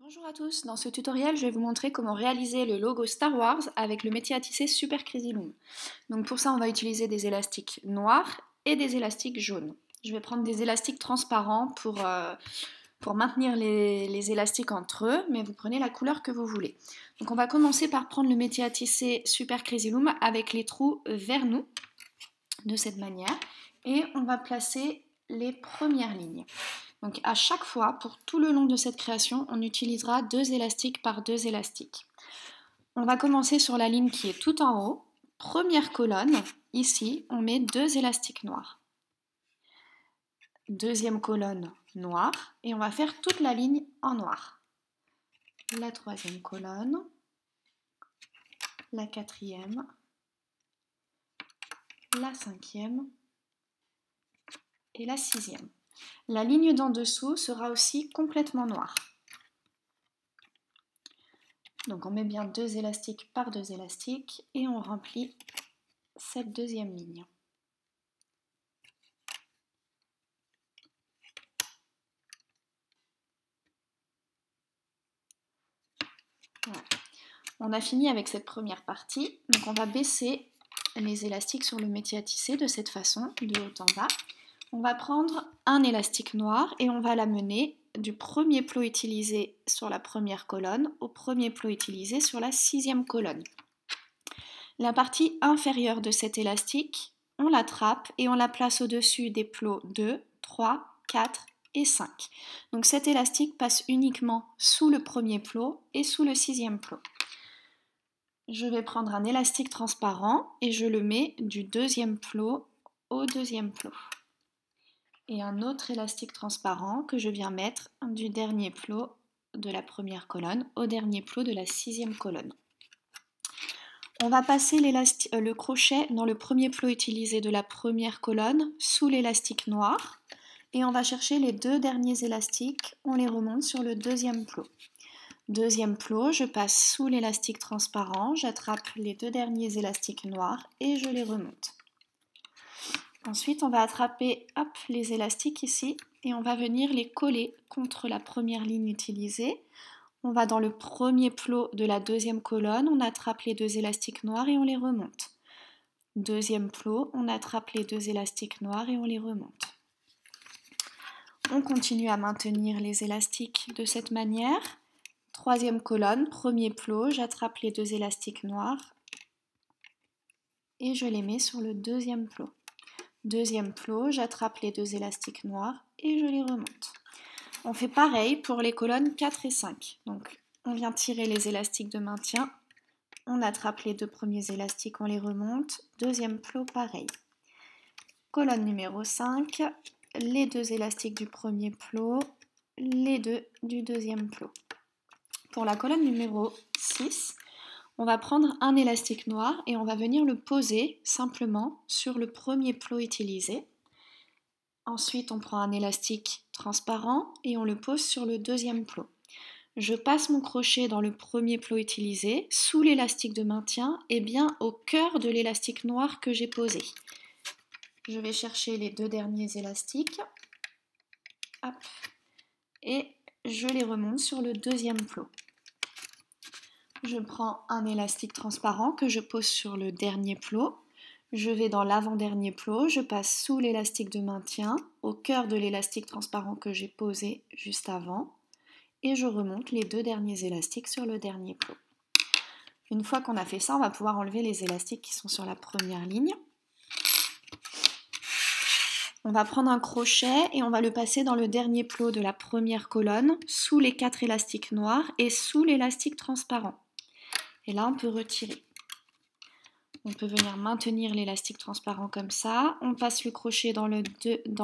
Bonjour à tous, dans ce tutoriel je vais vous montrer comment réaliser le logo Star Wars avec le métier à tisser Super Crazy Loom. Donc pour ça on va utiliser des élastiques noirs et des élastiques jaunes. Je vais prendre des élastiques transparents pour maintenir les élastiques entre eux, mais vous prenez la couleur que vous voulez. Donc on va commencer par prendre le métier à tisser Super Crazy Loom avec les trous vers nous, de cette manière, et on va placer les premières lignes. Donc à chaque fois, pour tout le long de cette création, on utilisera 2 élastiques par 2 élastiques. On va commencer sur la ligne qui est tout en haut. Première colonne, ici, on met 2 élastiques noirs. Deuxième colonne noire, et on va faire toute la ligne en noir. La troisième colonne, la quatrième, la cinquième et la sixième. La ligne d'en dessous sera aussi complètement noire. Donc on met bien 2 élastiques par 2 élastiques et on remplit cette deuxième ligne. Voilà. On a fini avec cette première partie, donc on va baisser les élastiques sur le métier à tisser de cette façon, de haut en bas. On va prendre un élastique noir et on va l'amener du premier plot utilisé sur la première colonne au premier plot utilisé sur la sixième colonne. La partie inférieure de cet élastique, on l'attrape et on la place au-dessus des plots 2, 3, 4 et 5. Donc cet élastique passe uniquement sous le premier plot et sous le sixième plot. Je vais prendre un élastique transparent et je le mets du deuxième plot au deuxième plot. Et un autre élastique transparent que je viens mettre du dernier plot de la première colonne au dernier plot de la sixième colonne. On va passer le crochet dans le premier plot utilisé de la première colonne sous l'élastique noir et on va chercher les 2 derniers élastiques, on les remonte sur le deuxième plot. Deuxième plot, je passe sous l'élastique transparent, j'attrape les 2 derniers élastiques noirs et je les remonte. Ensuite, on va attraper les élastiques ici et on va venir les coller contre la première ligne utilisée. On va dans le premier plot de la deuxième colonne, on attrape les 2 élastiques noirs et on les remonte. Deuxième plot, on attrape les 2 élastiques noirs et on les remonte. On continue à maintenir les élastiques de cette manière. Troisième colonne, premier plot, j'attrape les 2 élastiques noirs et je les mets sur le deuxième plot. Deuxième plot, j'attrape les 2 élastiques noirs et je les remonte. On fait pareil pour les colonnes 4 et 5. Donc on vient tirer les élastiques de maintien, on attrape les 2 premiers élastiques, on les remonte. Deuxième plot, pareil. Colonne numéro 5, les 2 élastiques du premier plot, les 2 du deuxième plot. Pour la colonne numéro 6, on va prendre un élastique noir et on va venir le poser simplement sur le premier plot utilisé. Ensuite, on prend un élastique transparent et on le pose sur le deuxième plot. Je passe mon crochet dans le premier plot utilisé, sous l'élastique de maintien et bien au cœur de l'élastique noir que j'ai posé. Je vais chercher les 2 derniers élastiques et je les remonte sur le deuxième plot. Je prends un élastique transparent que je pose sur le dernier plot. Je vais dans l'avant-dernier plot, je passe sous l'élastique de maintien, au cœur de l'élastique transparent que j'ai posé juste avant, et je remonte les 2 derniers élastiques sur le dernier plot. Une fois qu'on a fait ça, on va pouvoir enlever les élastiques qui sont sur la première ligne. On va prendre un crochet et on va le passer dans le dernier plot de la première colonne, sous les 4 élastiques noirs et sous l'élastique transparent. Et là, on peut retirer. On peut venir maintenir l'élastique transparent comme ça. On passe le crochet dans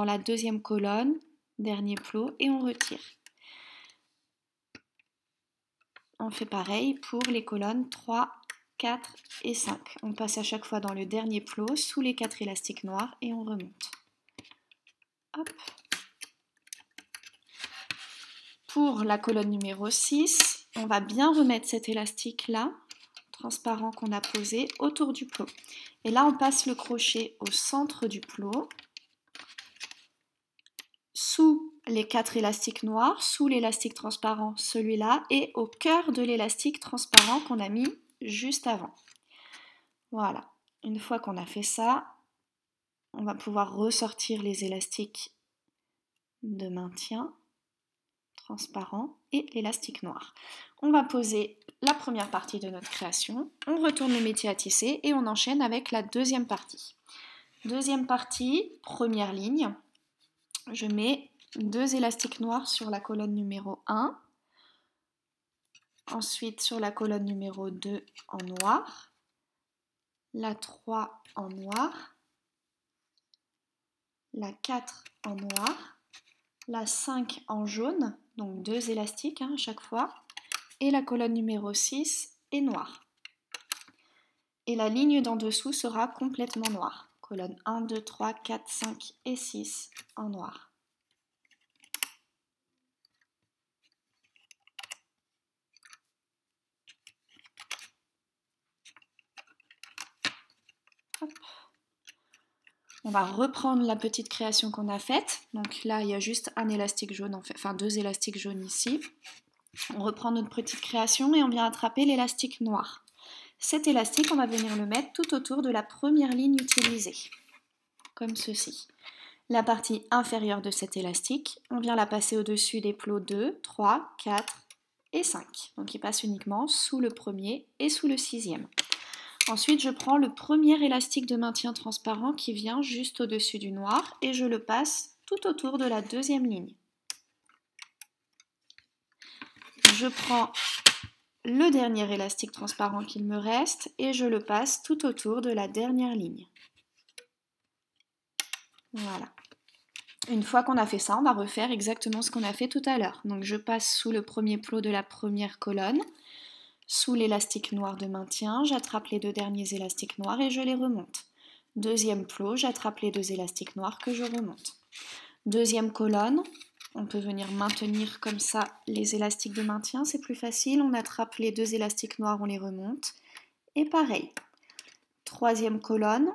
la deuxième colonne, dernier plot, et on retire. On fait pareil pour les colonnes 3, 4 et 5. On passe à chaque fois dans le dernier plot, sous les 4 élastiques noirs, et on remonte. Hop. Pour la colonne numéro 6, on va bien remettre cet élastique-là, transparent qu'on a posé, autour du plot. Et là, on passe le crochet au centre du plot, sous les 4 élastiques noirs, sous l'élastique transparent celui-là et au cœur de l'élastique transparent qu'on a mis juste avant. Voilà, une fois qu'on a fait ça, on va pouvoir ressortir les élastiques de maintien transparent et l'élastique noir. On va poser la première partie de notre création, on retourne le métier à tisser et on enchaîne avec la deuxième partie. Deuxième partie, première ligne, je mets 2 élastiques noirs sur la colonne numéro 1, ensuite sur la colonne numéro 2 en noir, la 3 en noir, la 4 en noir, la 5 en jaune, donc 2 élastiques à chaque fois, et la colonne numéro 6 est noire. Et la ligne d'en dessous sera complètement noire. Colonne 1, 2, 3, 4, 5 et 6 en noir. Hop. On va reprendre la petite création qu'on a faite. Donc là, il y a juste un élastique jaune, enfin 2 élastiques jaunes ici. On reprend notre petite création et on vient attraper l'élastique noir. Cet élastique, on va venir le mettre tout autour de la première ligne utilisée, comme ceci. La partie inférieure de cet élastique, on vient la passer au-dessus des plots 2, 3, 4 et 5. Donc il passe uniquement sous le premier et sous le sixième. Ensuite, je prends le premier élastique de maintien transparent qui vient juste au-dessus du noir et je le passe tout autour de la deuxième ligne. Je prends le dernier élastique transparent qu'il me reste et je le passe tout autour de la dernière ligne. Voilà. Une fois qu'on a fait ça, on va refaire exactement ce qu'on a fait tout à l'heure. Donc je passe sous le premier plot de la première colonne, sous l'élastique noir de maintien, j'attrape les 2 derniers élastiques noirs et je les remonte. Deuxième plot, j'attrape les 2 élastiques noirs que je remonte. Deuxième colonne, on peut venir maintenir comme ça les élastiques de maintien, c'est plus facile. On attrape les 2 élastiques noirs, on les remonte. Et pareil. Troisième colonne,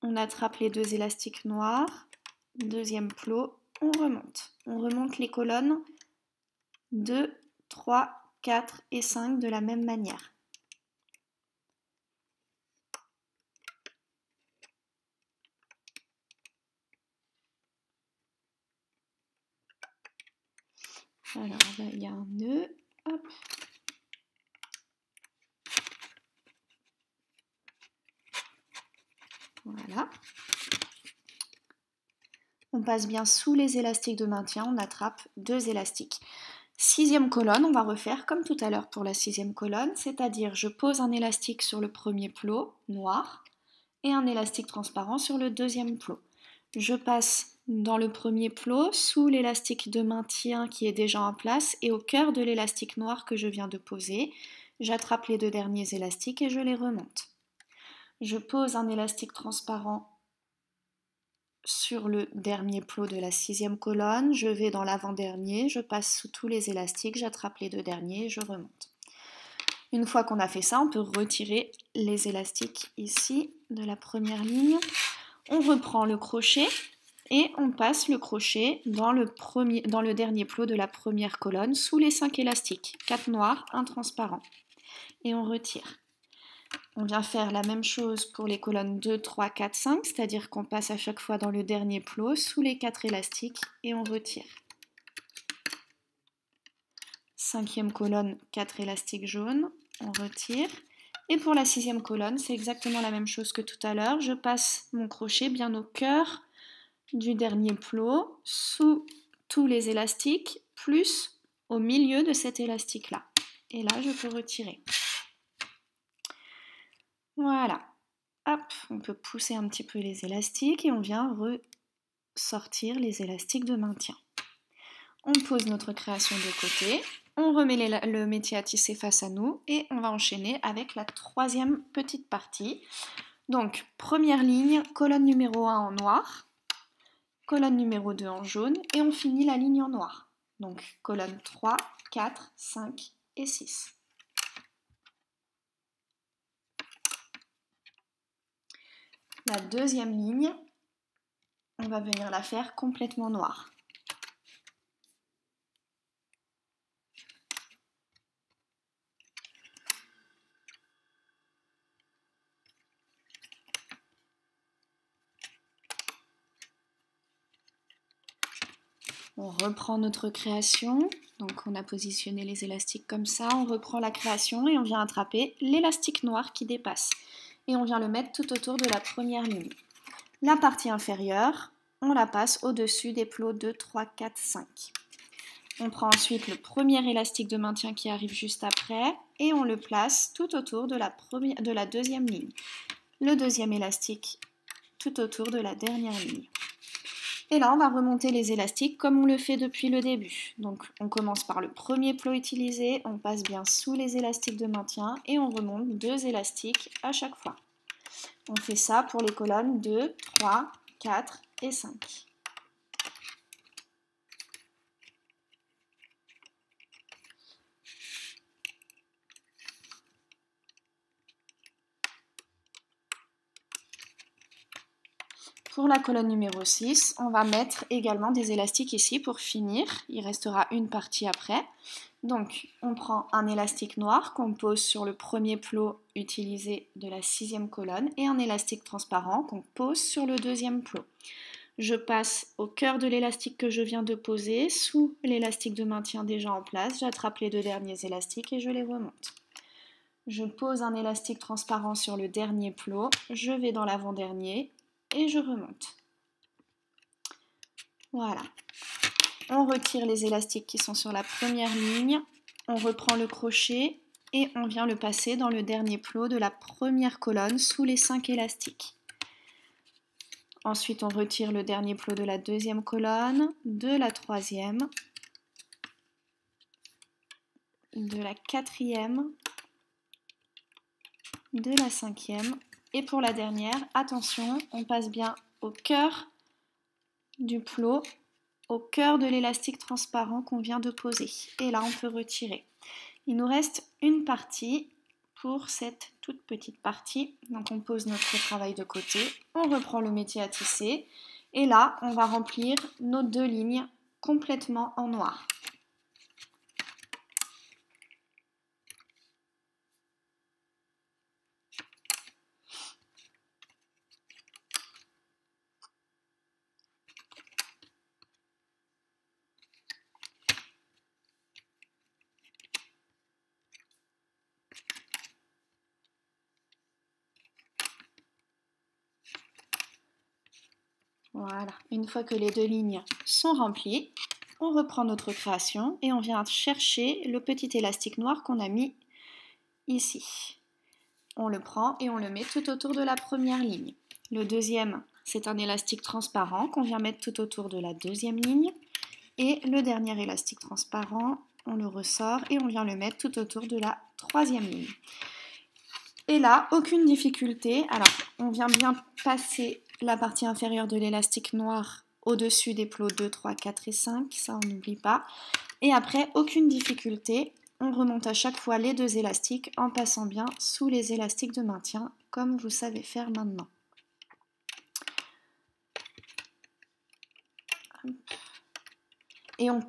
on attrape les 2 élastiques noirs. Deuxième plot, on remonte. On remonte les colonnes 2, 3, 4 et 5 de la même manière. Alors là, il y a un nœud. Hop. Voilà. On passe bien sous les élastiques de maintien, on attrape 2 élastiques. Sixième colonne, on va refaire comme tout à l'heure pour la sixième colonne, c'est-à-dire je pose un élastique sur le premier plot, noir, et un élastique transparent sur le deuxième plot. Je passe dans le premier plot, sous l'élastique de maintien qui est déjà en place, et au cœur de l'élastique noir que je viens de poser, j'attrape les 2 derniers élastiques et je les remonte. Je pose un élastique transparent sur le dernier plot de la sixième colonne, je vais dans l'avant-dernier, je passe sous tous les élastiques, j'attrape les 2 derniers et je remonte. Une fois qu'on a fait ça, on peut retirer les élastiques ici de la première ligne. On reprend le crochet et on passe le crochet dans le dernier plot de la première colonne sous les 5 élastiques, 4 noirs, 1 transparent. Et on retire. On vient faire la même chose pour les colonnes 2, 3, 4, 5, c'est-à-dire qu'on passe à chaque fois dans le dernier plot sous les 4 élastiques et on retire. Cinquième colonne, 4 élastiques jaunes, on retire. Et pour la sixième colonne, c'est exactement la même chose que tout à l'heure. Je passe mon crochet bien au cœur du dernier plot, sous tous les élastiques, plus au milieu de cet élastique-là. Et là, je peux retirer. Voilà. Hop, on peut pousser un petit peu les élastiques et on vient ressortir les élastiques de maintien. On pose notre création de côté, on remet le métier à tisser face à nous et on va enchaîner avec la troisième petite partie. Donc, première ligne, colonne numéro 1 en noir, colonne numéro 2 en jaune et on finit la ligne en noir. Donc, colonne 3, 4, 5 et 6. La deuxième ligne, on va venir la faire complètement noire. On reprend notre création, donc on a positionné les élastiques comme ça, on reprend la création et on vient attraper l'élastique noir qui dépasse. Et on vient le mettre tout autour de la première ligne. La partie inférieure, on la passe au-dessus des plots 2, 3, 4, 5. On prend ensuite le premier élastique de maintien qui arrive juste après et on le place tout autour de la deuxième ligne. Le deuxième élastique tout autour de la dernière ligne. Et là, on va remonter les élastiques comme on le fait depuis le début. Donc, on commence par le premier plot utilisé, on passe bien sous les élastiques de maintien et on remonte 2 élastiques à chaque fois. On fait ça pour les colonnes 2, 3, 4 et 5. Pour la colonne numéro 6, on va mettre également des élastiques ici pour finir. Il restera une partie après. Donc, on prend un élastique noir qu'on pose sur le premier plot utilisé de la 6e colonne et un élastique transparent qu'on pose sur le deuxième plot. Je passe au cœur de l'élastique que je viens de poser, sous l'élastique de maintien déjà en place, j'attrape les 2 derniers élastiques et je les remonte. Je pose un élastique transparent sur le dernier plot, je vais dans l'avant-dernier et je remonte. Voilà. On retire les élastiques qui sont sur la première ligne, on reprend le crochet et on vient le passer dans le dernier plot de la première colonne sous les 5 élastiques. Ensuite, on retire le dernier plot de la deuxième colonne, de la troisième, de la quatrième, de la cinquième. Et pour la dernière, attention, on passe bien au cœur du plot, au cœur de l'élastique transparent qu'on vient de poser. Et là, on peut retirer. Il nous reste une partie pour cette toute petite partie. Donc on pose notre travail de côté, on reprend le métier à tisser et là on va remplir nos 2 lignes complètement en noir. Voilà, une fois que les 2 lignes sont remplies, on reprend notre création et on vient chercher le petit élastique noir qu'on a mis ici. On le prend et on le met tout autour de la première ligne. Le deuxième, c'est un élastique transparent qu'on vient mettre tout autour de la deuxième ligne. Et le dernier élastique transparent, on le ressort et on vient le mettre tout autour de la troisième ligne. Et là, aucune difficulté. Alors, on vient bien passer la partie inférieure de l'élastique noir au-dessus des plots 2, 3, 4 et 5. Ça, on n'oublie pas. Et après, aucune difficulté. On remonte à chaque fois les 2 élastiques en passant bien sous les élastiques de maintien, comme vous savez faire maintenant. Et on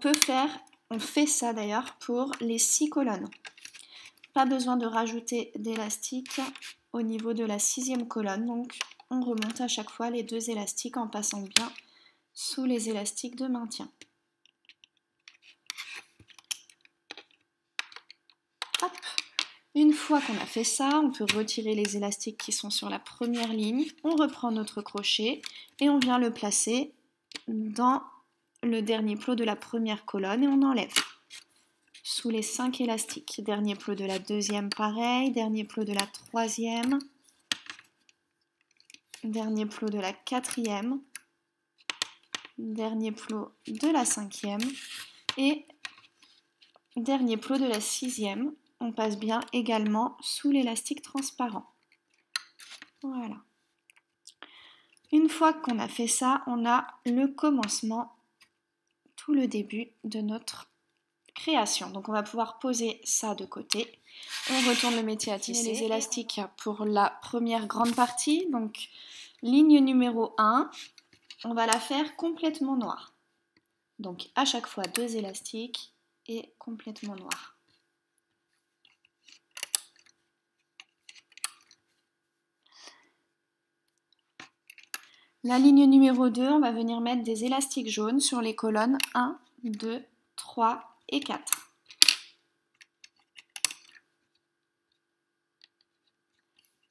fait ça d'ailleurs pour les 6 colonnes. Pas besoin de rajouter d'élastique au niveau de la 6e colonne, donc on remonte à chaque fois les 2 élastiques en passant bien sous les élastiques de maintien. Hop. Une fois qu'on a fait ça, on peut retirer les élastiques qui sont sur la première ligne, on reprend notre crochet et on vient le placer dans le dernier plot de la première colonne et on enlève. Sous les 5 élastiques. Dernier plot de la deuxième, pareil. Dernier plot de la troisième. Dernier plot de la quatrième. Dernier plot de la cinquième. Et dernier plot de la sixième. On passe bien également sous l'élastique transparent. Voilà. Une fois qu'on a fait ça, on a le commencement, tout le début de notre création. Donc on va pouvoir poser ça de côté. On retourne le métier à tisser. Les élastiques pour la première grande partie. Donc ligne numéro 1, on va la faire complètement noire. Donc à chaque fois 2 élastiques et complètement noir. La ligne numéro 2, on va venir mettre des élastiques jaunes sur les colonnes 1, 2, 3 et 4.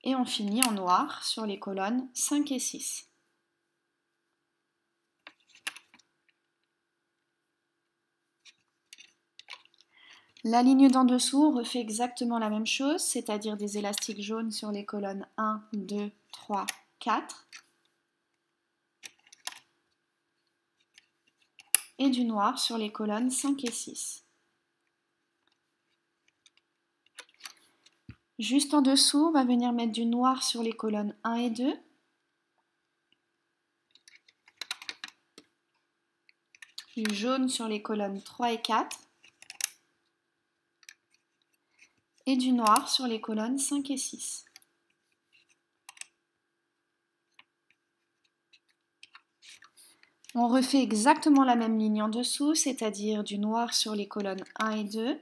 Et on finit en noir sur les colonnes 5 et 6. La ligne d'en dessous, on refait exactement la même chose, c'est-à-dire des élastiques jaunes sur les colonnes 1, 2, 3, 4. Et du noir sur les colonnes 5 et 6. Juste en dessous, on va venir mettre du noir sur les colonnes 1 et 2. Du jaune sur les colonnes 3 et 4. Et du noir sur les colonnes 5 et 6. On refait exactement la même ligne en dessous, c'est-à-dire du noir sur les colonnes 1 et 2.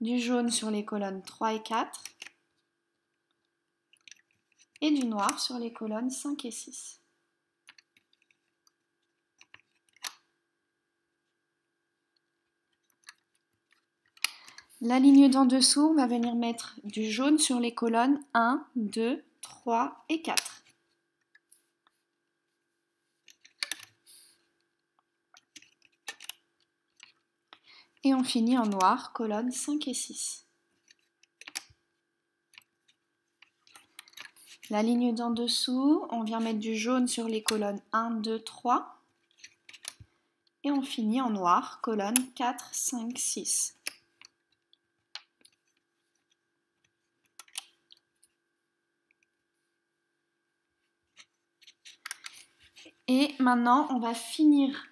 Du jaune sur les colonnes 3 et 4. Et du noir sur les colonnes 5 et 6. La ligne d'en dessous, on va venir mettre du jaune sur les colonnes 1, 2, 3 et 4. Et on finit en noir, colonnes 5 et 6. La ligne d'en dessous, on vient mettre du jaune sur les colonnes 1, 2, 3. Et on finit en noir, colonnes 4, 5, 6. Et maintenant, on va finir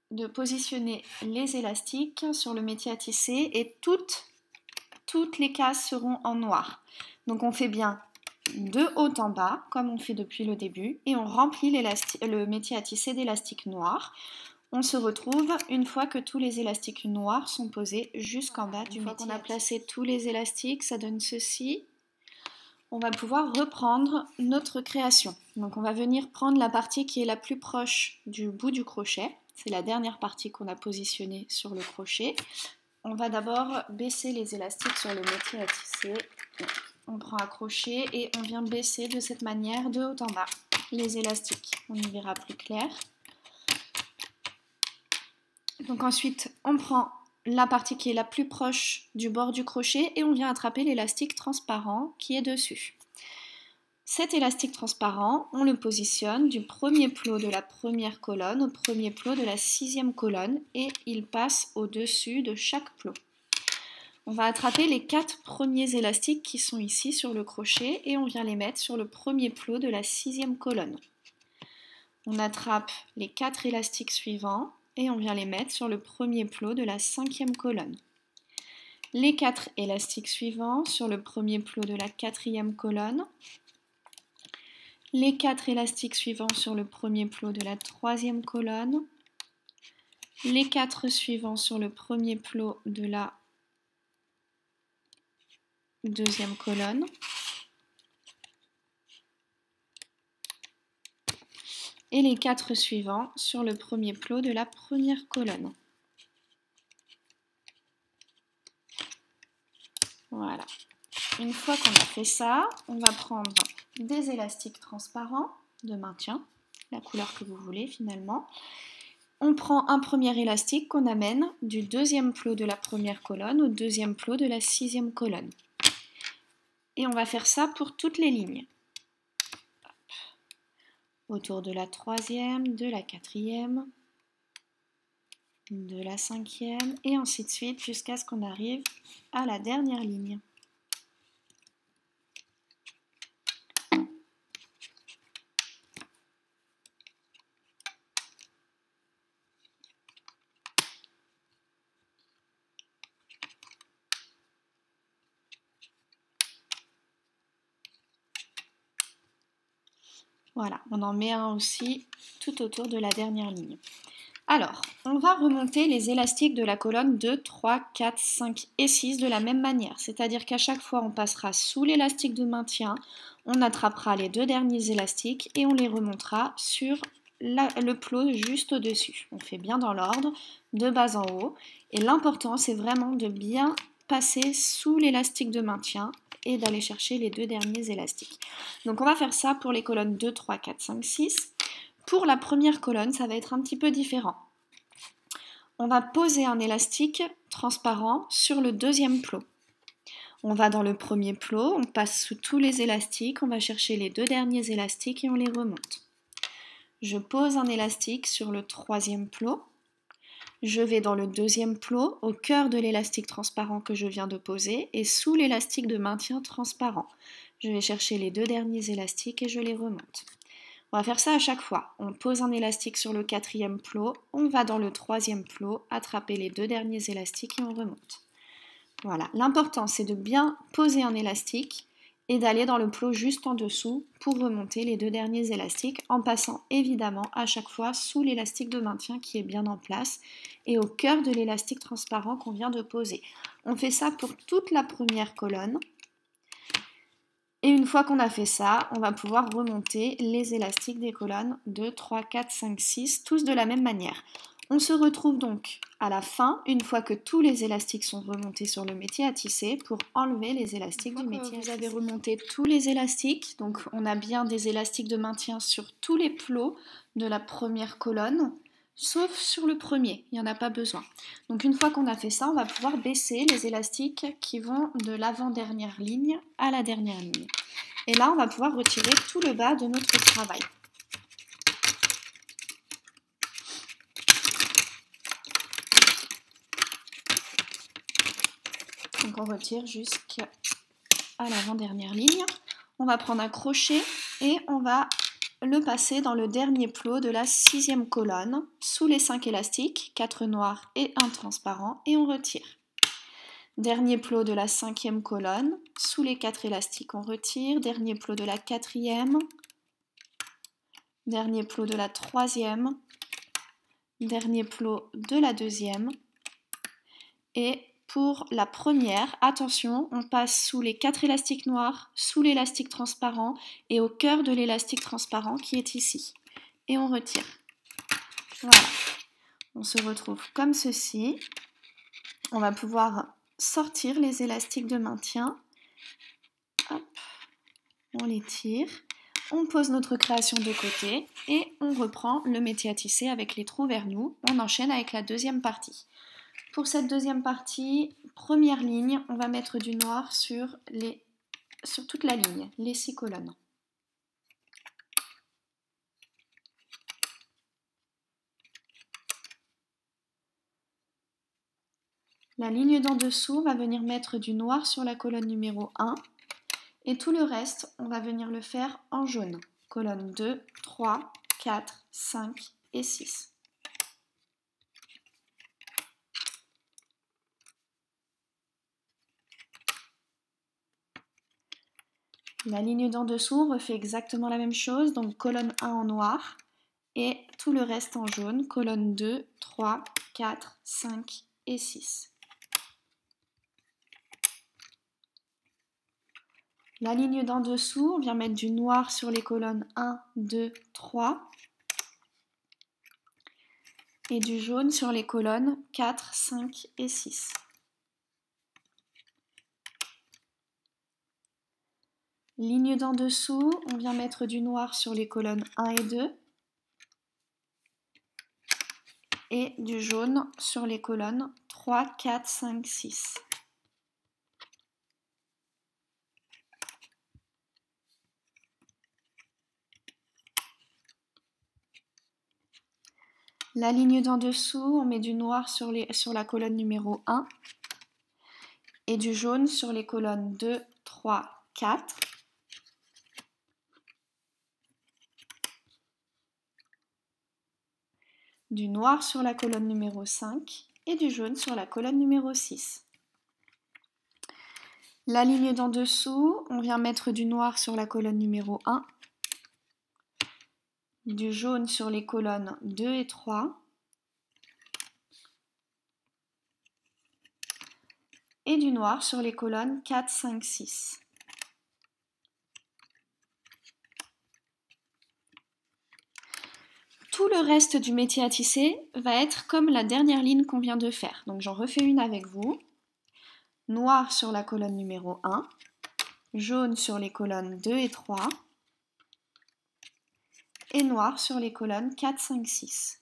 de positionner les élastiques sur le métier à tisser et toutes les cases seront en noir. Donc on fait bien de haut en bas, comme on fait depuis le début, et on remplit le métier à tisser d'élastiques noirs. On se retrouve une fois que tous les élastiques noirs sont posés jusqu'en bas du métier. Une fois qu'on a placé tous les élastiques, ça donne ceci. On va pouvoir reprendre notre création. Donc on va venir prendre la partie qui est la plus proche du bout du crochet. C'est la dernière partie qu'on a positionnée sur le crochet. On va d'abord baisser les élastiques sur le métier à tisser. On prend un crochet et on vient baisser de cette manière de haut en bas les élastiques. On y verra plus clair. Donc ensuite, on prend la partie qui est la plus proche du bord du crochet et on vient attraper l'élastique transparent qui est dessus. Cet élastique transparent, on le positionne du premier plot de la première colonne au premier plot de la 6e colonne et il passe au-dessus de chaque plot. On va attraper les 4 premiers élastiques qui sont ici sur le crochet et on vient les mettre sur le premier plot de la 6e colonne. On attrape les 4 élastiques suivants et on vient les mettre sur le premier plot de la 5e colonne. Les 4 élastiques suivants sur le premier plot de la 4e colonne. Les 4 élastiques suivants sur le premier plot de la 3e colonne. Les 4 suivants sur le premier plot de la 2e colonne. Et les 4 suivants sur le premier plot de la première colonne. Voilà. Une fois qu'on a fait ça, on va prendre des élastiques transparents de maintien, la couleur que vous voulez finalement. On prend un premier élastique qu'on amène du 2e plot de la première colonne au 2e plot de la 6e colonne. Et on va faire ça pour toutes les lignes. Autour de la 3e, de la 4e, de la 5e et ainsi de suite jusqu'à ce qu'on arrive à la dernière ligne. Voilà, on en met un aussi tout autour de la dernière ligne. Alors, on va remonter les élastiques de la colonne 2, 3, 4, 5 et 6 de la même manière. C'est-à-dire qu'à chaque fois, on passera sous l'élastique de maintien, on attrapera les deux derniers élastiques et on les remontera sur le plot juste au-dessus. On fait bien dans l'ordre, de bas en haut. Et l'important, c'est vraiment de bien passer sous l'élastique de maintien et d'aller chercher les deux derniers élastiques. Donc on va faire ça pour les colonnes 2, 3, 4, 5, 6. Pour la première colonne, ça va être un petit peu différent. On va poser un élastique transparent sur le deuxième plot. On va dans le premier plot, on passe sous tous les élastiques, on va chercher les deux derniers élastiques et on les remonte. Je pose un élastique sur le troisième plot. Je vais dans le deuxième plot, au cœur de l'élastique transparent que je viens de poser et sous l'élastique de maintien transparent. Je vais chercher les deux derniers élastiques et je les remonte. On va faire ça à chaque fois. On pose un élastique sur le quatrième plot, on va dans le troisième plot, attraper les deux derniers élastiques et on remonte. Voilà, l'important c'est de bien poser un élastique et d'aller dans le plot juste en dessous pour remonter les deux derniers élastiques en passant évidemment à chaque fois sous l'élastique de maintien qui est bien en place et au cœur de l'élastique transparent qu'on vient de poser. On fait ça pour toute la première colonne. Et une fois qu'on a fait ça, on va pouvoir remonter les élastiques des colonnes 2, 3, 4, 5, 6, tous de la même manière. On se retrouve donc à la fin, une fois que tous les élastiques sont remontés sur le métier à tisser, pour enlever les élastiques du métier à tisser. Vous avez remonté tous les élastiques, donc on a bien des élastiques de maintien sur tous les plots de la première colonne, sauf sur le premier, il n'y en a pas besoin. Donc une fois qu'on a fait ça, on va pouvoir baisser les élastiques qui vont de l'avant-dernière ligne à la dernière ligne. Et là, on va pouvoir retirer tout le bas de notre travail. Donc on retire jusqu'à l'avant-dernière ligne. On va prendre un crochet et on va le passer dans le dernier plot de la sixième colonne, sous les 5 élastiques, 4 noirs et 1 transparent, et on retire. Dernier plot de la cinquième colonne, sous les 4 élastiques, on retire. Dernier plot de la quatrième, dernier plot de la troisième, dernier plot de la deuxième, et pour la première, attention, on passe sous les 4 élastiques noirs, sous l'élastique transparent et au cœur de l'élastique transparent qui est ici. Et on retire. Voilà. On se retrouve comme ceci. On va pouvoir sortir les élastiques de maintien. Hop. On les tire. On pose notre création de côté et on reprend le métier à tisser avec les trous vers nous. On enchaîne avec la deuxième partie. Pour cette deuxième partie, première ligne, on va mettre du noir sur toute la ligne, les 6 colonnes. La ligne d'en dessous va venir mettre du noir sur la colonne numéro 1 et tout le reste, on va venir le faire en jaune. Colonne 2, 3, 4, 5 et 6. La ligne d'en dessous, on refait exactement la même chose, donc colonne 1 en noir et tout le reste en jaune, colonne 2, 3, 4, 5 et 6. La ligne d'en dessous, on vient mettre du noir sur les colonnes 1, 2, 3 et du jaune sur les colonnes 4, 5 et 6. Ligne d'en dessous, on vient mettre du noir sur les colonnes 1 et 2 et du jaune sur les colonnes 3, 4, 5, 6. La ligne d'en dessous, on met du noir sur la colonne numéro 1 et du jaune sur les colonnes 2, 3, 4. Du noir sur la colonne numéro 5 et du jaune sur la colonne numéro 6. La ligne d'en dessous, on vient mettre du noir sur la colonne numéro 1, du jaune sur les colonnes 2 et 3, et du noir sur les colonnes 4, 5, 6. Tout le reste du métier à tisser va être comme la dernière ligne qu'on vient de faire. Donc j'en refais une avec vous. Noir sur la colonne numéro 1, jaune sur les colonnes 2 et 3, et noir sur les colonnes 4, 5, 6.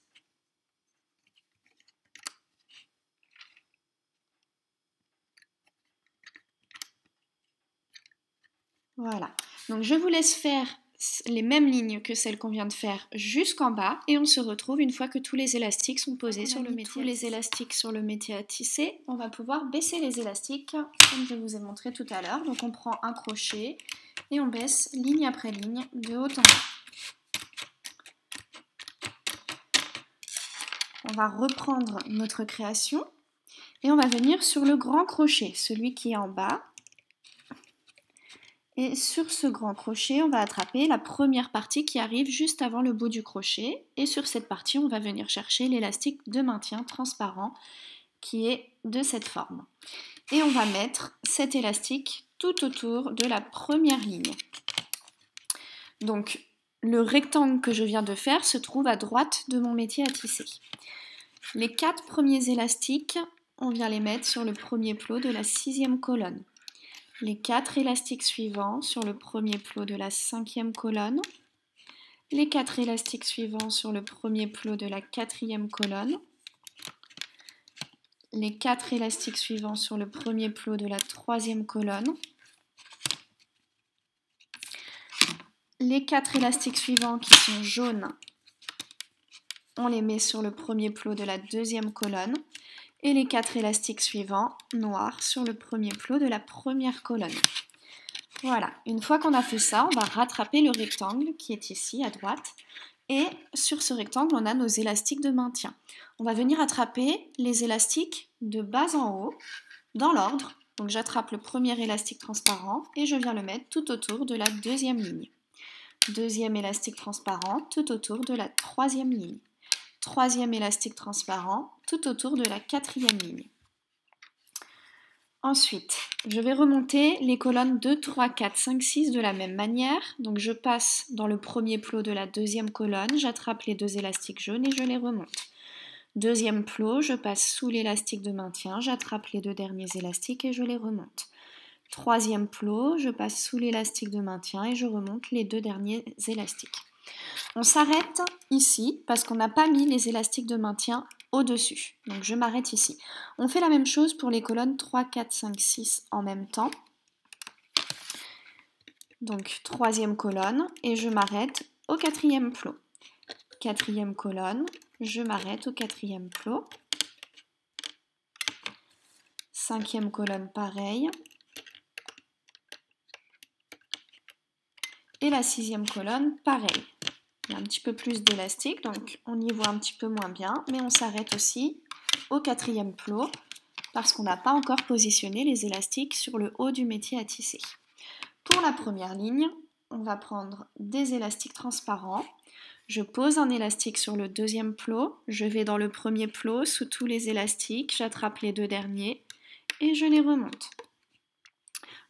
Voilà. Donc je vous laisse faire les mêmes lignes que celles qu'on vient de faire jusqu'en bas et on se retrouve une fois que tous les élastiques sont posés sur le métier. Tous les élastiques sur le métier à tisser, on va pouvoir baisser les élastiques comme je vous ai montré tout à l'heure. Donc on prend un crochet et on baisse ligne après ligne de haut en bas. On va reprendre notre création et on va venir sur le grand crochet, celui qui est en bas. Et sur ce grand crochet, on va attraper la première partie qui arrive juste avant le bout du crochet. Et sur cette partie, on va venir chercher l'élastique de maintien transparent qui est de cette forme. Et on va mettre cet élastique tout autour de la première ligne. Donc, le rectangle que je viens de faire se trouve à droite de mon métier à tisser. Les 4 premiers élastiques, on vient les mettre sur le premier plot de la 6e colonne. Les 4 élastiques suivants sur le premier plot de la 5e colonne, les 4 élastiques suivants sur le premier plot de la 4e colonne, les 4 élastiques suivants sur le premier plot de la 3e colonne, les 4 élastiques suivants qui sont jaunes, on les met sur le premier plot de la 2e colonne, et les 4 élastiques suivants noirs sur le premier plot de la première colonne. Voilà, une fois qu'on a fait ça, on va rattraper le rectangle qui est ici à droite et sur ce rectangle, on a nos élastiques de maintien. On va venir attraper les élastiques de bas en haut dans l'ordre. Donc j'attrape le premier élastique transparent et je viens le mettre tout autour de la 2e ligne. Deuxième élastique transparent tout autour de la 3e ligne. 3e élastique transparent tout autour de la 4e ligne. Ensuite, je vais remonter les colonnes 2, 3, 4, 5, 6 de la même manière. Donc je passe dans le premier plot de la 2e colonne, j'attrape les 2 élastiques jaunes et je les remonte. Deuxième plot, je passe sous l'élastique de maintien, j'attrape les 2 derniers élastiques et je les remonte. Troisième plot, je passe sous l'élastique de maintien et je remonte les 2 derniers élastiques. On s'arrête ici parce qu'on n'a pas mis les élastiques de maintien au-dessus. Donc je m'arrête ici. On fait la même chose pour les colonnes 3, 4, 5, 6 en même temps. Donc 3e colonne et je m'arrête au 4e plot. 4e colonne, je m'arrête au 4e plot. 5e colonne pareil. Et la 6e colonne pareil. Il y a un petit peu plus d'élastique, donc on y voit un petit peu moins bien, mais on s'arrête aussi au 4e plot parce qu'on n'a pas encore positionné les élastiques sur le haut du métier à tisser. Pour la première ligne, on va prendre des élastiques transparents. Je pose un élastique sur le 2e plot, je vais dans le premier plot sous tous les élastiques, j'attrape les 2 derniers et je les remonte.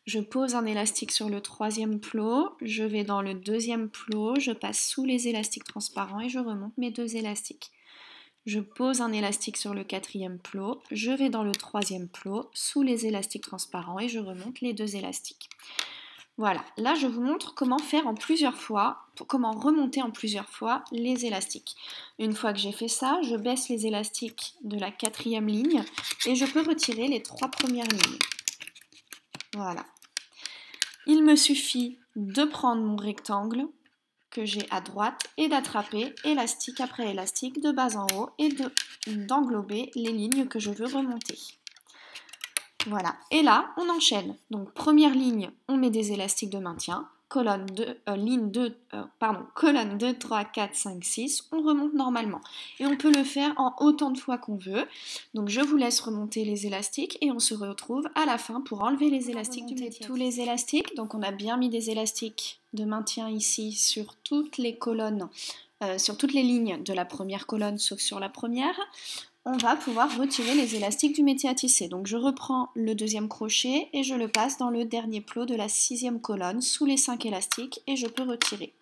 Je pose un élastique sur le 3e plot, je vais dans le 2e plot, je passe sous les élastiques transparents et je remonte mes 2 élastiques. Je pose un élastique sur le 4e plot, je vais dans le 3e plot, sous les élastiques transparents et je remonte les 2 élastiques. Voilà, là je vous montre comment faire en plusieurs fois, comment remonter en plusieurs fois les élastiques. Une fois que j'ai fait ça, je baisse les élastiques de la 4e ligne et je peux retirer les 3 premières lignes. Voilà. Il me suffit de prendre mon rectangle que j'ai à droite et d'attraper élastique après élastique de bas en haut et d'englober les lignes que je veux remonter. Voilà, et là on enchaîne. Donc première ligne, on met des élastiques de maintien, colonne 2, colonne 2, 3, 4, 5, 6, on remonte normalement. Et on peut le faire en autant de fois qu'on veut. Donc je vous laisse remonter les élastiques et on se retrouve à la fin pour enlever les élastiques du métier. Tous les élastiques, donc on a bien mis des élastiques de maintien ici sur toutes les colonnes, sur toutes les lignes de la première colonne sauf sur la première. on va pouvoir retirer les élastiques du métier à tisser. Donc je reprends le deuxième crochet et je le passe dans le dernier plot de la sixième colonne sous les 5 élastiques et je peux retirer.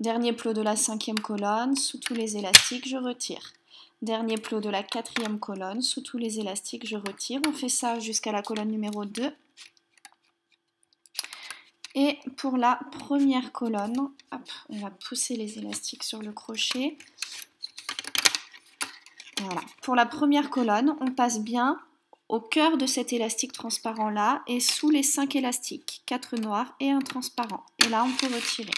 Dernier plot de la cinquième colonne, sous tous les élastiques, je retire. Dernier plot de la quatrième colonne, sous tous les élastiques, je retire. On fait ça jusqu'à la colonne numéro 2. Et pour la première colonne, hop, on va pousser les élastiques sur le crochet. Voilà. Pour la première colonne, on passe bien au cœur de cet élastique transparent là et sous les 5 élastiques, 4 noirs et un transparent. Et là, on peut retirer.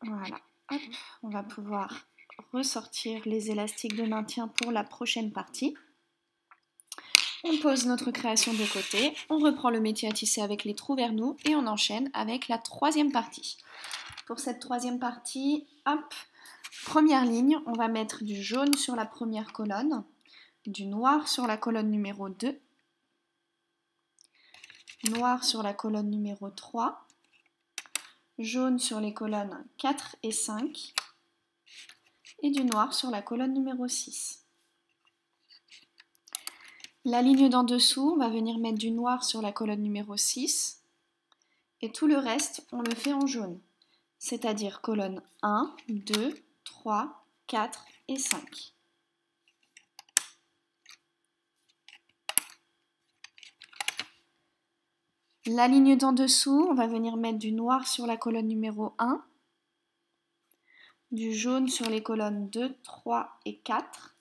Voilà. Hop, on va pouvoir ressortir les élastiques de maintien pour la prochaine partie. On pose notre création de côté, on reprend le métier à tisser avec les trous vers nous et on enchaîne avec la troisième partie. Pour cette troisième partie, hop, première ligne, on va mettre du jaune sur la première colonne, du noir sur la colonne numéro 2, noir sur la colonne numéro 3, jaune sur les colonnes 4 et 5 et du noir sur la colonne numéro 6. La ligne d'en dessous, on va venir mettre du noir sur la colonne numéro 6 et tout le reste, on le fait en jaune, c'est-à-dire colonne 1, 2, 3, 4 et 5. La ligne d'en dessous, on va venir mettre du noir sur la colonne numéro 1, du jaune sur les colonnes 2, 3 et 4,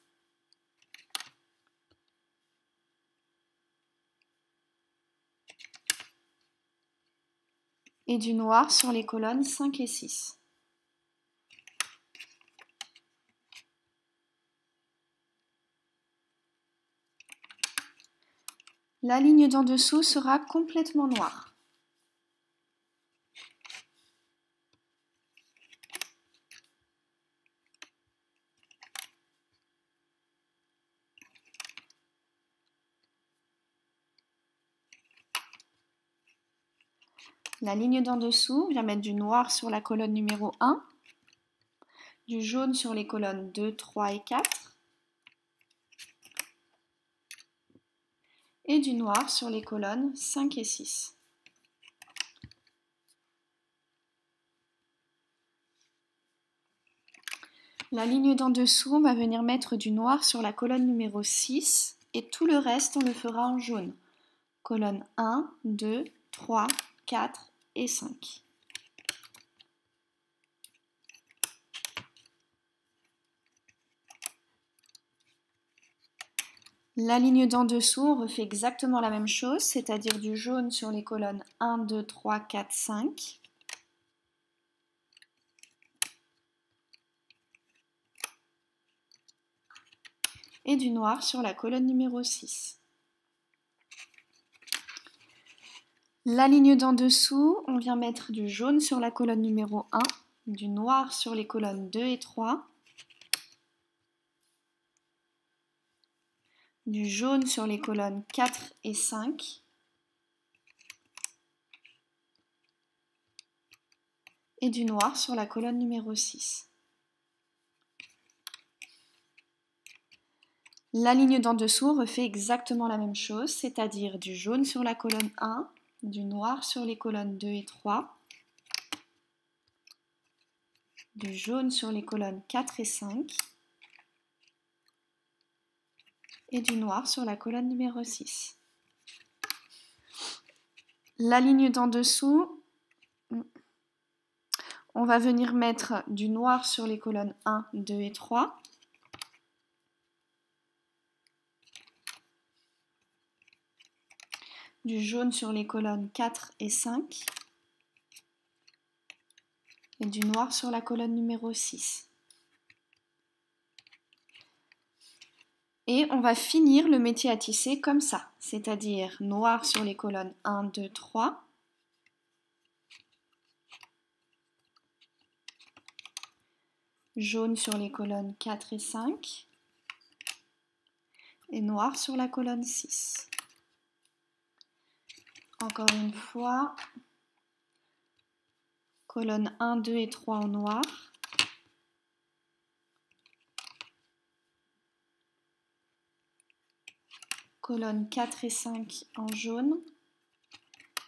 et du noir sur les colonnes 5 et 6. La ligne d'en dessous sera complètement noire. La ligne d'en dessous, on vient mettre du noir sur la colonne numéro 1, du jaune sur les colonnes 2, 3 et 4, et du noir sur les colonnes 5 et 6. La ligne d'en dessous, on va venir mettre du noir sur la colonne numéro 6, et tout le reste, on le fera en jaune. Colonne 1, 2, 3, 4 et 5. La ligne d'en dessous, on refait exactement la même chose, c'est-à-dire du jaune sur les colonnes 1, 2, 3, 4, 5. Et du noir sur la colonne numéro 6. La ligne d'en dessous, on vient mettre du jaune sur la colonne numéro 1, du noir sur les colonnes 2 et 3, du jaune sur les colonnes 4 et 5, et du noir sur la colonne numéro 6. La ligne d'en dessous refait exactement la même chose, c'est-à-dire du jaune sur la colonne 1, du noir sur les colonnes 2 et 3, du jaune sur les colonnes 4 et 5, et du noir sur la colonne numéro 6. La ligne d'en dessous, on va venir mettre du noir sur les colonnes 1, 2 et 3, du jaune sur les colonnes 4 et 5, et du noir sur la colonne numéro 6. Et on va finir le métier à tisser comme ça, c'est-à-dire noir sur les colonnes 1, 2, 3, jaune sur les colonnes 4 et 5, et noir sur la colonne 6. Encore une fois, colonne 1, 2 et 3 en noir, colonne 4 et 5 en jaune,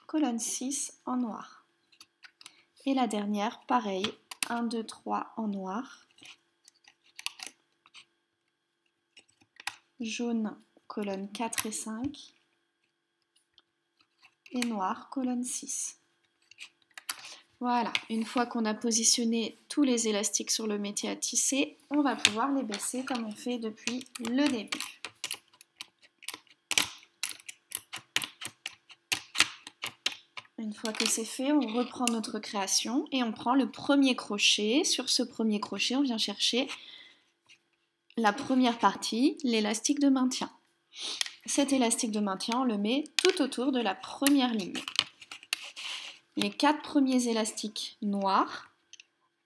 colonne 6 en noir. Et la dernière, pareil, 1, 2, 3 en noir, jaune, colonne 4 et 5, et noir, colonne 6. Voilà, une fois qu'on a positionné tous les élastiques sur le métier à tisser, on va pouvoir les baisser comme on fait depuis le début. Une fois que c'est fait, on reprend notre création et on prend le premier crochet. Sur ce premier crochet, on vient chercher la première partie, l'élastique de maintien. Cet élastique de maintien, on le met tout autour de la première ligne. Les 4 premiers élastiques noirs,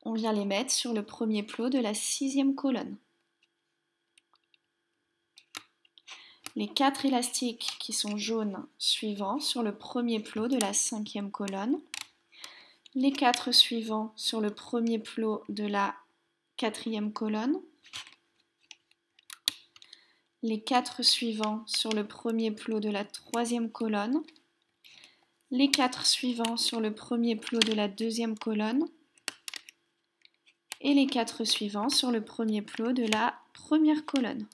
on vient les mettre sur le premier plot de la 6e colonne. Les 4 élastiques qui sont jaunes suivants sur le premier plot de la 5e colonne. Les 4 suivants sur le premier plot de la 4e colonne. Les 4 suivants sur le premier plot de la 3e colonne. Les 4 suivants sur le premier plot de la 2e colonne. Et les 4 suivants sur le premier plot de la première colonne.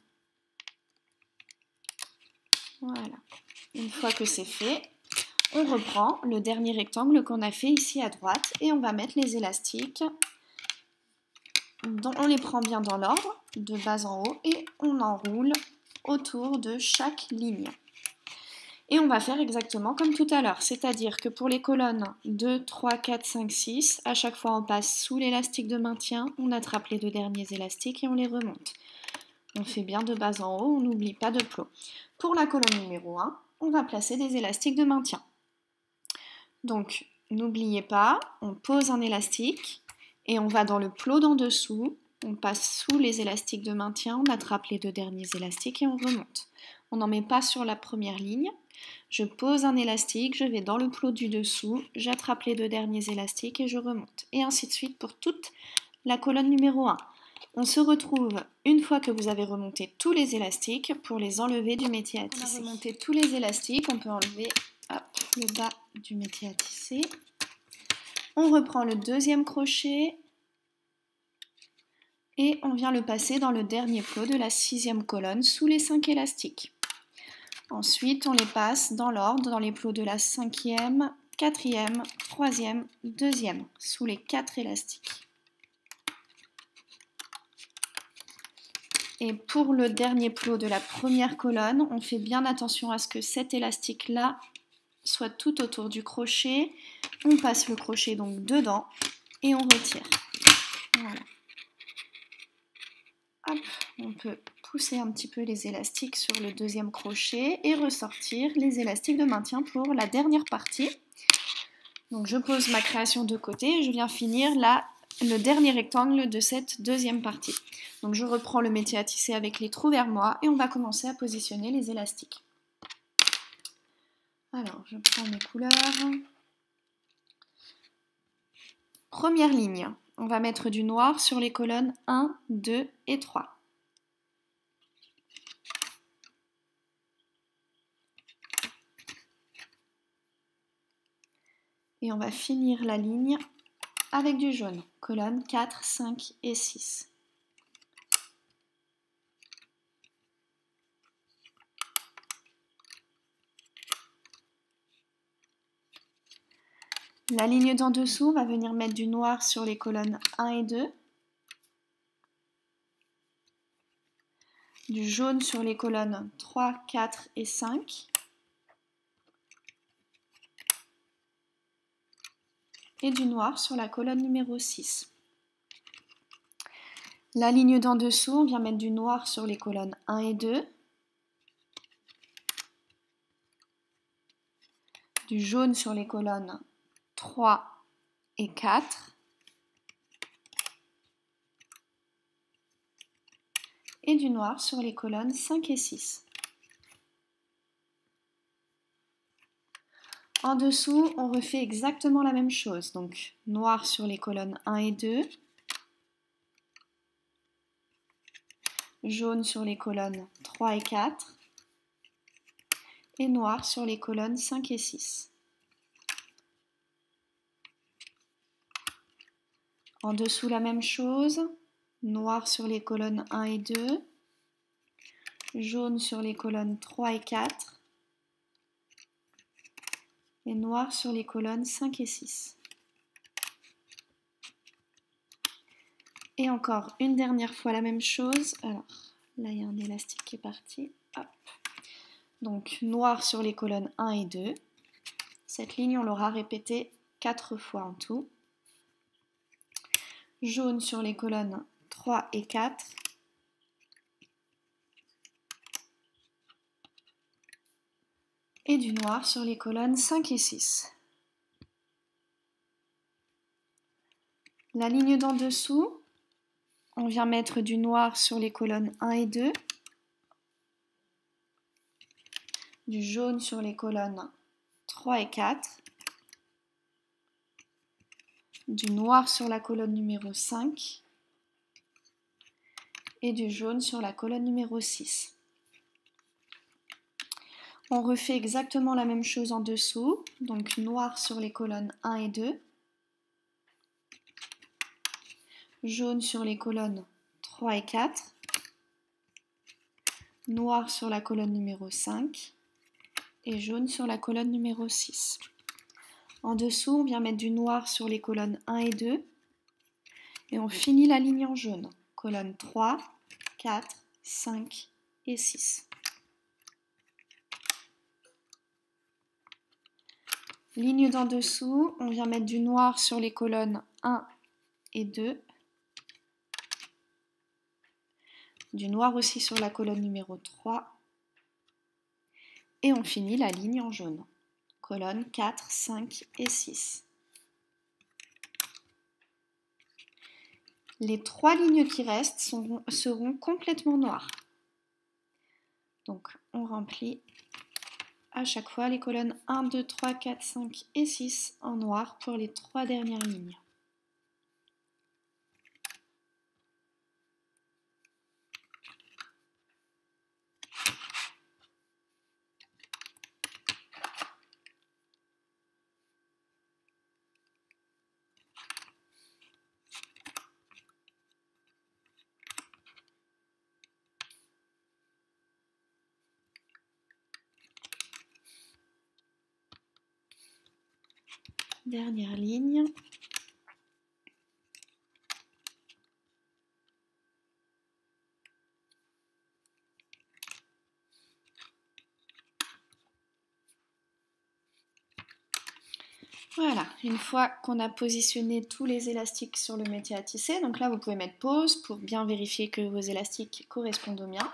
Voilà. Une fois que c'est fait, on reprend le dernier rectangle qu'on a fait ici à droite et on va mettre les élastiques. On les prend bien dans l'ordre, de bas en haut, et on enroule autour de chaque ligne. Et on va faire exactement comme tout à l'heure, c'est-à-dire que pour les colonnes 2, 3, 4, 5, 6, à chaque fois on passe sous l'élastique de maintien, on attrape les 2 derniers élastiques et on les remonte. On fait bien de bas en haut, on n'oublie pas de plot. Pour la colonne numéro 1, on va placer des élastiques de maintien. Donc, n'oubliez pas, on pose un élastique et on va dans le plot d'en dessous, on passe sous les élastiques de maintien, on attrape les 2 derniers élastiques et on remonte. On n'en met pas sur la première ligne. Je pose un élastique, je vais dans le plot du dessous, j'attrape les 2 derniers élastiques et je remonte. Et ainsi de suite pour toute la colonne numéro 1. On se retrouve une fois que vous avez remonté tous les élastiques pour les enlever du métier à tisser. On a remonté tous les élastiques, on peut enlever le bas du métier à tisser. On reprend le deuxième crochet et on vient le passer dans le dernier plot de la 6e colonne sous les 5 élastiques. Ensuite, on les passe dans l'ordre, dans les plots de la 5e, 4e, 3e, 2e, sous les 4 élastiques. Et pour le dernier plot de la première colonne, on fait bien attention à ce que cet élastique-là soit tout autour du crochet. On passe le crochet donc dedans et on retire. Voilà. Hop, on peut pousser un petit peu les élastiques sur le deuxième crochet et ressortir les élastiques de maintien pour la dernière partie. Donc je pose ma création de côté et je viens finir le dernier rectangle de cette deuxième partie. Donc je reprends le métier à tisser avec les trous vers moi et on va commencer à positionner les élastiques. Alors je prends mes couleurs. Première ligne, on va mettre du noir sur les colonnes 1, 2 et 3. Et on va finir la ligne avec du jaune, colonnes 4, 5 et 6. La ligne d'en dessous, on va venir mettre du noir sur les colonnes 1 et 2, du jaune sur les colonnes 3, 4 et 5, et du noir sur la colonne numéro 6. La ligne d'en dessous, on vient mettre du noir sur les colonnes 1 et 2, du jaune sur les colonnes 3 et 4, et du noir sur les colonnes 5 et 6. En dessous, on refait exactement la même chose, donc noir sur les colonnes 1 et 2, jaune sur les colonnes 3 et 4, et noir sur les colonnes 5 et 6. En dessous, la même chose, noir sur les colonnes 1 et 2, jaune sur les colonnes 3 et 4, et noir sur les colonnes 5 et 6. Et encore une dernière fois la même chose. Alors, là, il y a un élastique qui est parti. Hop. Donc, noir sur les colonnes 1 et 2. Cette ligne, on l'aura répétée 4 fois en tout. Jaune sur les colonnes 3 et 4. Et du noir sur les colonnes 5 et 6. La ligne d'en dessous, on vient mettre du noir sur les colonnes 1 et 2. Du jaune sur les colonnes 3 et 4. Du noir sur la colonne numéro 5 et du jaune sur la colonne numéro 6. On refait exactement la même chose en dessous, donc noir sur les colonnes 1 et 2, jaune sur les colonnes 3 et 4, noir sur la colonne numéro 5 et jaune sur la colonne numéro 6. En dessous, on vient mettre du noir sur les colonnes 1 et 2 et on finit la ligne en jaune. Colonnes 3, 4, 5 et 6. Ligne d'en dessous, on vient mettre du noir sur les colonnes 1 et 2. Du noir aussi sur la colonne numéro 3. Et on finit la ligne en jaune. Colonnes 4, 5 et 6. Les 3 lignes qui restent seront complètement noires. Donc on remplit à chaque fois les colonnes 1, 2, 3, 4, 5 et 6 en noir pour les 3 dernières lignes. Dernière ligne. Voilà, une fois qu'on a positionné tous les élastiques sur le métier à tisser, donc là vous pouvez mettre pause pour bien vérifier que vos élastiques correspondent au mien.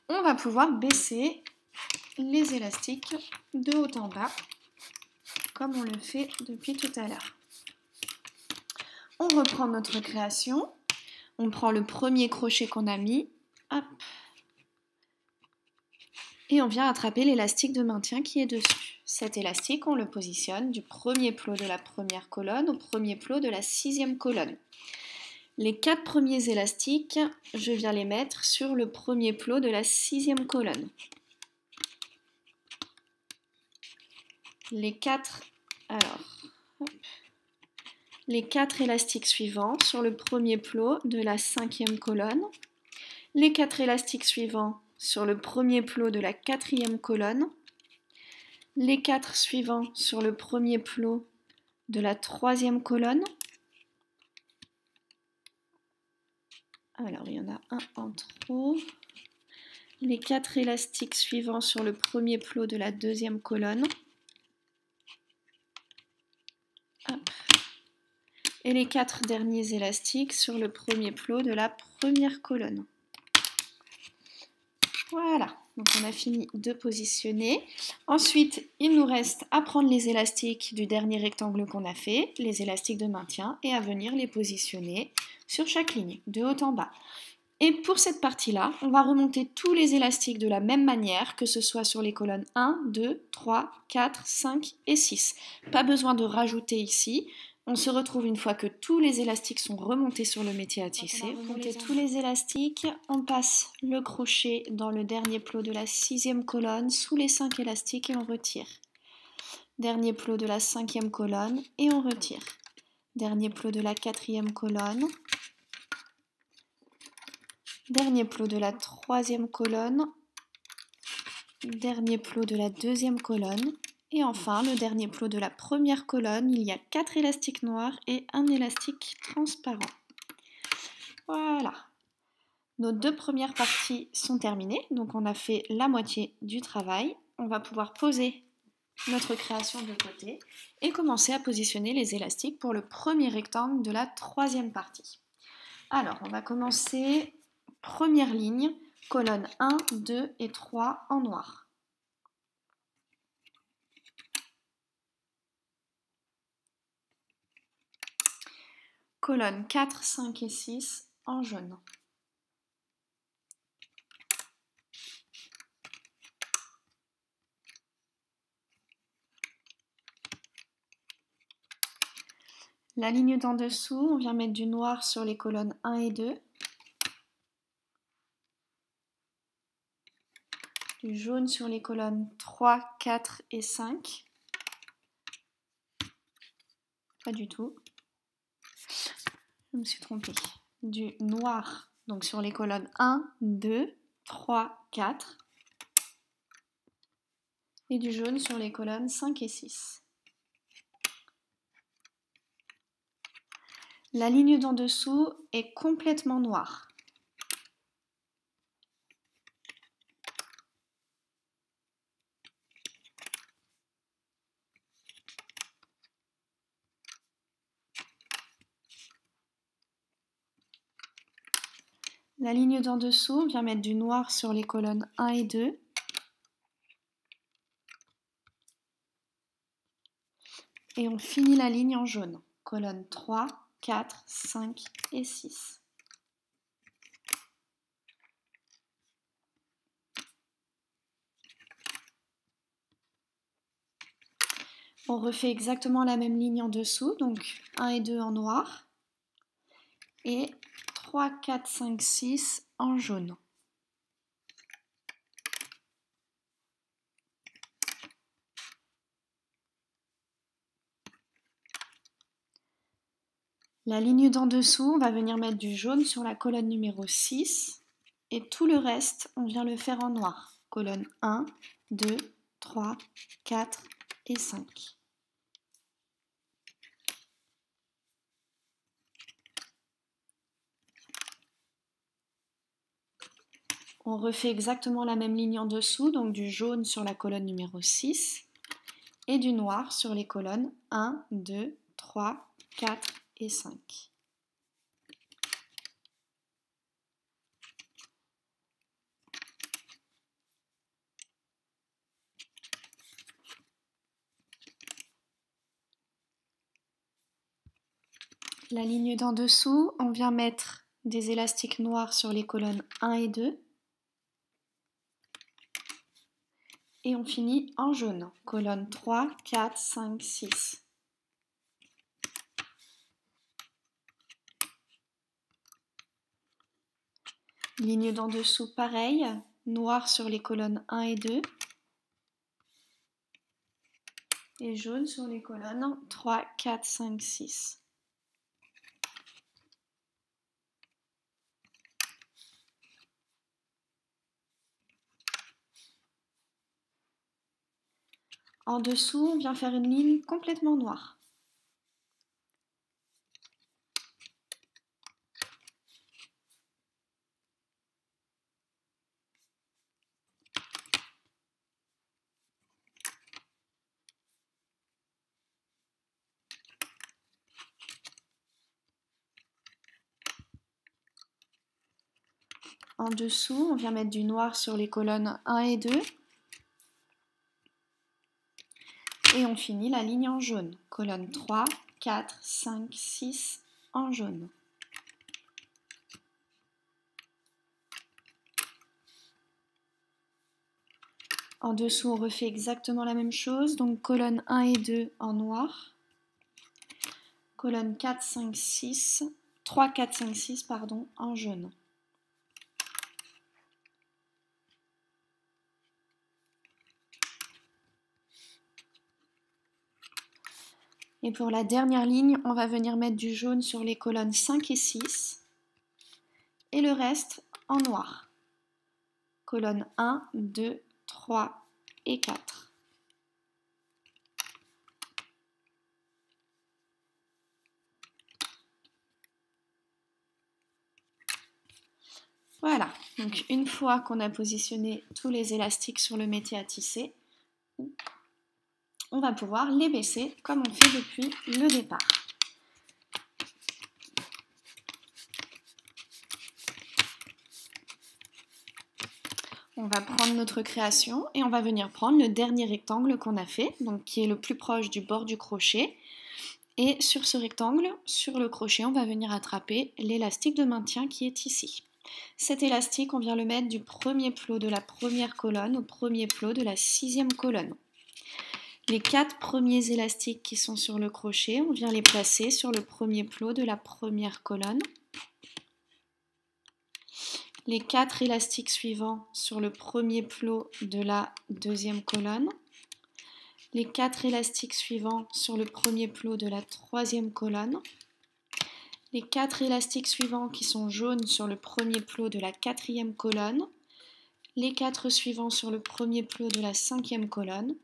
On va pouvoir baisser les élastiques de haut en bas, comme on le fait depuis tout à l'heure. On reprend notre création, on prend le premier crochet qu'on a mis, hop, et on vient attraper l'élastique de maintien qui est dessus. Cet élastique, on le positionne du premier plot de la première colonne au premier plot de la 6e colonne. Les 4 premiers élastiques, je viens les mettre sur le premier plot de la 6e colonne. Les 4 élastiques suivants sur le premier plot de la 5e colonne. Les 4 élastiques suivants sur le premier plot de la 4e colonne. Les 4 suivants sur le premier plot de la 3e colonne. Alors, il y en a un en trop. Les 4 élastiques suivants sur le premier plot de la 2e colonne. Hop. Et les 4 derniers élastiques sur le premier plot de la première colonne. Voilà, donc on a fini de positionner. Ensuite, il nous reste à prendre les élastiques du dernier rectangle qu'on a fait, les élastiques de maintien, et à venir les positionner sur chaque ligne, de haut en bas. Et pour cette partie-là, on va remonter tous les élastiques de la même manière, que ce soit sur les colonnes 1, 2, 3, 4, 5 et 6. Pas besoin de rajouter ici. On se retrouve une fois que tous les élastiques sont remontés sur le métier à tisser. Pour remonter tous les élastiques, on passe le crochet dans le dernier plot de la 6e colonne sous les 5 élastiques et on retire. Dernier plot de la 5e colonne et on retire. Dernier plot de la 4e colonne. Dernier plot de la 3e colonne. Dernier plot de la 2e colonne. Et enfin, le dernier plot de la première colonne, il y a 4 élastiques noirs et un élastique transparent. Voilà. Nos 2 premières parties sont terminées, donc on a fait la moitié du travail. On va pouvoir poser notre création de côté et commencer à positionner les élastiques pour le premier rectangle de la 3e partie. Alors, on va commencer première ligne, colonne 1, 2 et 3 en noir. Colonne 4, 5 et 6 en jaune. La ligne d'en dessous, on vient mettre du noir sur les colonnes 1 et 2. Du jaune sur les colonnes 3, 4 et 5. Pas du tout. Je me suis trompée. Du noir donc sur les colonnes 1, 2, 3, 4. Et du jaune sur les colonnes 5 et 6. La ligne d'en dessous est complètement noire. La ligne d'en dessous, on vient mettre du noir sur les colonnes 1 et 2. Et on finit la ligne en jaune. Colonnes 3, 4, 5 et 6. On refait exactement la même ligne en dessous, donc 1 et 2 en noir. Et 3, 4, 5, 6 en jaune. La ligne d'en dessous, on va venir mettre du jaune sur la colonne numéro 6. Et tout le reste, on vient le faire en noir. Colonne 1, 2, 3, 4 et 5. On refait exactement la même ligne en dessous, donc du jaune sur la colonne numéro 6 et du noir sur les colonnes 1, 2, 3, 4 et 5. La ligne d'en dessous, on vient mettre des élastiques noirs sur les colonnes 1 et 2. Et on finit en jaune, colonne 3, 4, 5, 6. Ligne d'en dessous, pareil, noir sur les colonnes 1 et 2. Et jaune sur les colonnes 3, 4, 5, 6. En dessous, on vient faire une ligne complètement noire. En dessous, on vient mettre du noir sur les colonnes 1 et 2. Et on finit la ligne en jaune. Colonne 3, 4, 5, 6 en jaune. En dessous, on refait exactement la même chose. Donc colonne 1 et 2 en noir. colonne 4, 5, 6, 3, 4, 5, 6, pardon, en jaune. Et pour la dernière ligne, on va venir mettre du jaune sur les colonnes 5 et 6 et le reste en noir. Colonne 1, 2, 3 et 4. Voilà, donc une fois qu'on a positionné tous les élastiques sur le métier à tisser, on va pouvoir les baisser comme on fait depuis le départ. On va prendre notre création et on va venir prendre le dernier rectangle qu'on a fait, donc qui est le plus proche du bord du crochet. Et sur ce rectangle, sur le crochet, on va venir attraper l'élastique de maintien qui est ici. Cet élastique, on vient le mettre du premier plot de la première colonne au premier plot de la 6e colonne. Les 4 premiers élastiques qui sont sur le crochet, on vient les placer sur le premier plot de la première colonne. Les 4 élastiques suivants sur le premier plot de la 2e colonne. Les 4 élastiques suivants sur le premier plot de la 3e colonne. Les 4 élastiques suivants qui sont jaunes sur le premier plot de la 4e colonne. Les 4 suivants sur le premier plot de la 5e colonne.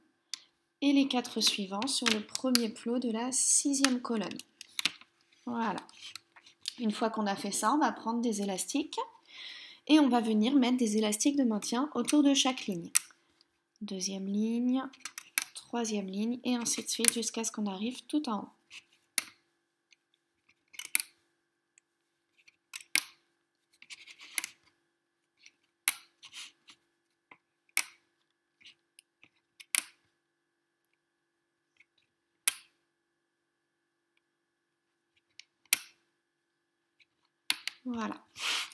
Et les 4 suivants sur le premier plot de la 6e colonne. Voilà. Une fois qu'on a fait ça, on va prendre des élastiques et on va venir mettre des élastiques de maintien autour de chaque ligne. Deuxième ligne, troisième ligne et ainsi de suite jusqu'à ce qu'on arrive tout en haut. Voilà.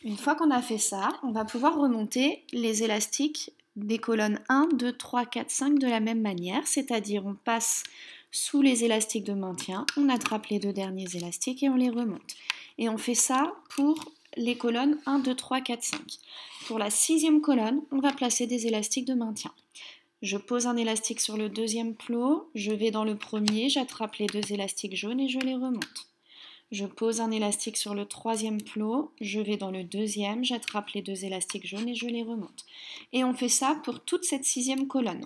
Une fois qu'on a fait ça, on va pouvoir remonter les élastiques des colonnes 1, 2, 3, 4, 5 de la même manière, c'est-à-dire on passe sous les élastiques de maintien, on attrape les 2 derniers élastiques et on les remonte. Et on fait ça pour les colonnes 1, 2, 3, 4, 5. Pour la 6e colonne, on va placer des élastiques de maintien. Je pose un élastique sur le 2e plot, je vais dans le premier, j'attrape les 2 élastiques jaunes et je les remonte. Je pose un élastique sur le 3e plot, je vais dans le 2e, j'attrape les 2 élastiques jaunes et je les remonte. Et on fait ça pour toute cette 6e colonne.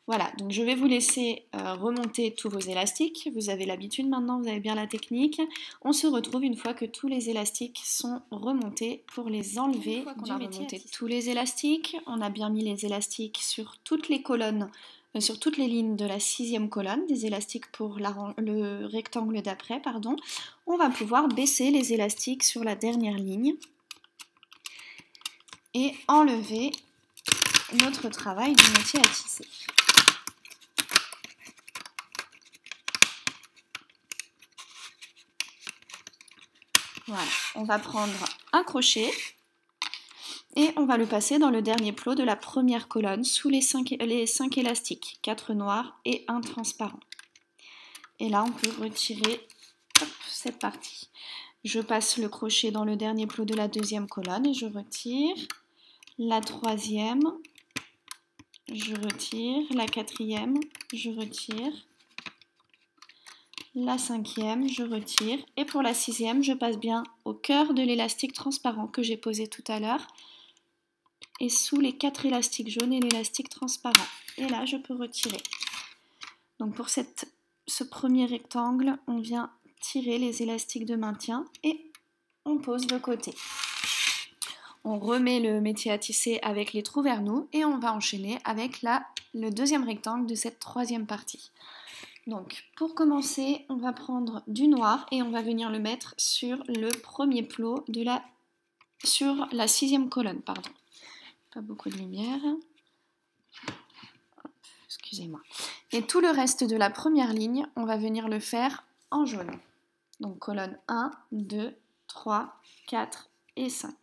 Voilà, donc je vais vous laisser remonter tous vos élastiques. Vous avez l'habitude maintenant, vous avez bien la technique. On se retrouve une fois que tous les élastiques sont remontés pour les enlever. Une fois qu'on a remonté tous les élastiques, on a bien mis les élastiques sur toutes les colonnes, sur toutes les lignes de la 6e colonne, des élastiques pour le rectangle d'après, pardon. On va pouvoir baisser les élastiques sur la dernière ligne et enlever notre travail du métier à tisser. Voilà, on va prendre un crochet et on va le passer dans le dernier plot de la première colonne sous les 5 élastiques, 4 noirs et 1 transparent. Et là, on peut retirer cette partie. Je passe le crochet dans le dernier plot de la 2e colonne et je retire. La 3e, je retire. La 4e, je retire. La 5e, je retire. Et pour la 6e, je passe bien au cœur de l'élastique transparent que j'ai posé tout à l'heure et sous les 4 élastiques jaunes et l'élastique transparent. Et là, je peux retirer. Donc pour ce premier rectangle, on vient tirer les élastiques de maintien et on pose de côté. On remet le métier à tisser avec les trous vers nous et on va enchaîner avec le deuxième rectangle de cette 3e partie. Donc pour commencer, on va prendre du noir et on va venir le mettre sur le premier plot sur la 6e colonne, pardon. Pas beaucoup de lumière. Excusez-moi. Et tout le reste de la première ligne, on va venir le faire en jaune. Donc colonne 1, 2, 3, 4 et 5.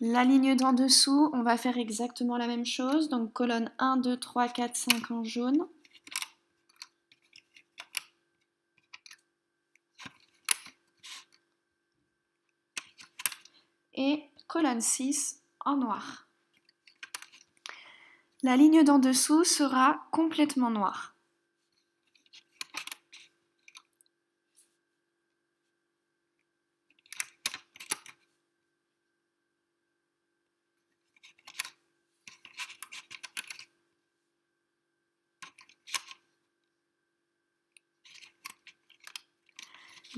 La ligne d'en dessous, on va faire exactement la même chose. Donc colonne 1, 2, 3, 4, 5 en jaune. Et colonne 6 en noir. La ligne d'en dessous sera complètement noire.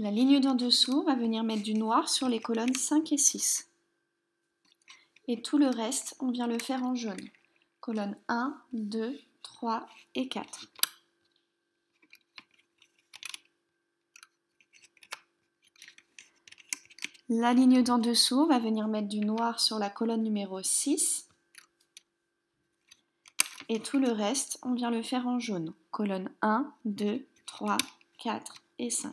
La ligne d'en dessous va venir mettre du noir sur les colonnes 5 et 6. Et tout le reste, on vient le faire en jaune. Colonne 1, 2, 3 et 4. La ligne d'en dessous va venir mettre du noir sur la colonne numéro 6. Et tout le reste, on vient le faire en jaune. Colonne 1, 2, 3, 4 et 5.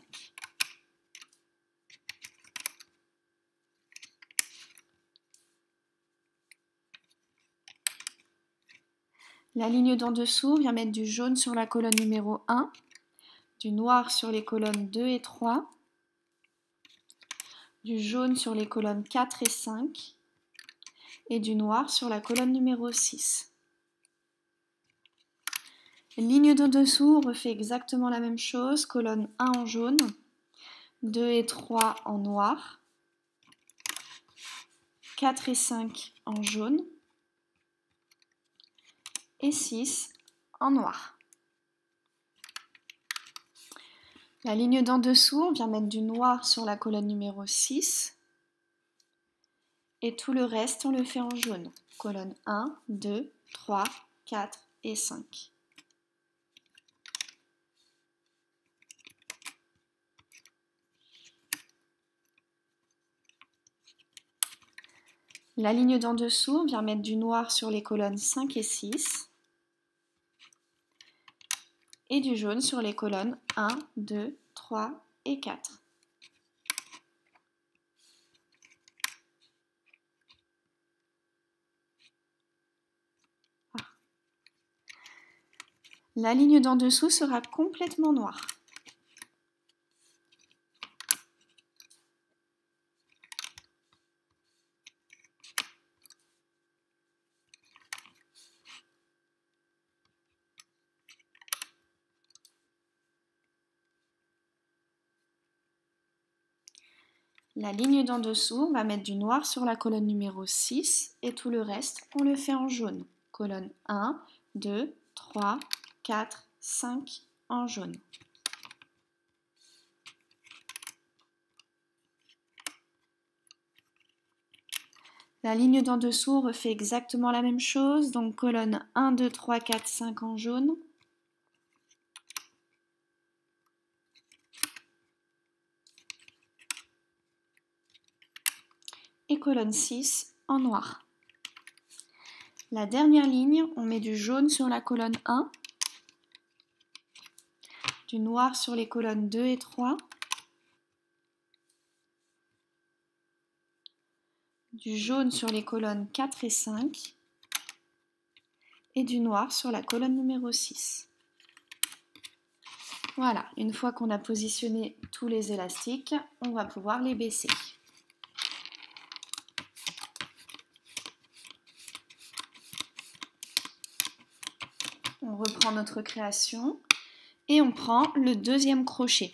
La ligne d'en dessous vient mettre du jaune sur la colonne numéro 1, du noir sur les colonnes 2 et 3, du jaune sur les colonnes 4 et 5 et du noir sur la colonne numéro 6. Ligne d'en dessous, on refait exactement la même chose, colonne 1 en jaune, 2 et 3 en noir, 4 et 5 en jaune et 6 en noir. La ligne d'en dessous, on vient mettre du noir sur la colonne numéro 6 et tout le reste, on le fait en jaune. Colonne 1, 2, 3, 4 et 5. La ligne d'en dessous, on vient mettre du noir sur les colonnes 5 et 6 et du jaune sur les colonnes 1, 2, 3 et 4. La ligne d'en dessous sera complètement noire. La ligne d'en dessous, on va mettre du noir sur la colonne numéro 6 et tout le reste, on le fait en jaune. Colonne 1, 2, 3, 4, 5 en jaune. La ligne d'en dessous, on refait exactement la même chose. Donc colonne 1, 2, 3, 4, 5 en jaune. Et colonne 6 en noir. La dernière ligne, on met du jaune sur la colonne 1, du noir sur les colonnes 2 et 3, du jaune sur les colonnes 4 et 5 et du noir sur la colonne numéro 6. Voilà, une fois qu'on a positionné tous les élastiques, on va pouvoir les baisser. On reprend notre création et on prend le deuxième crochet.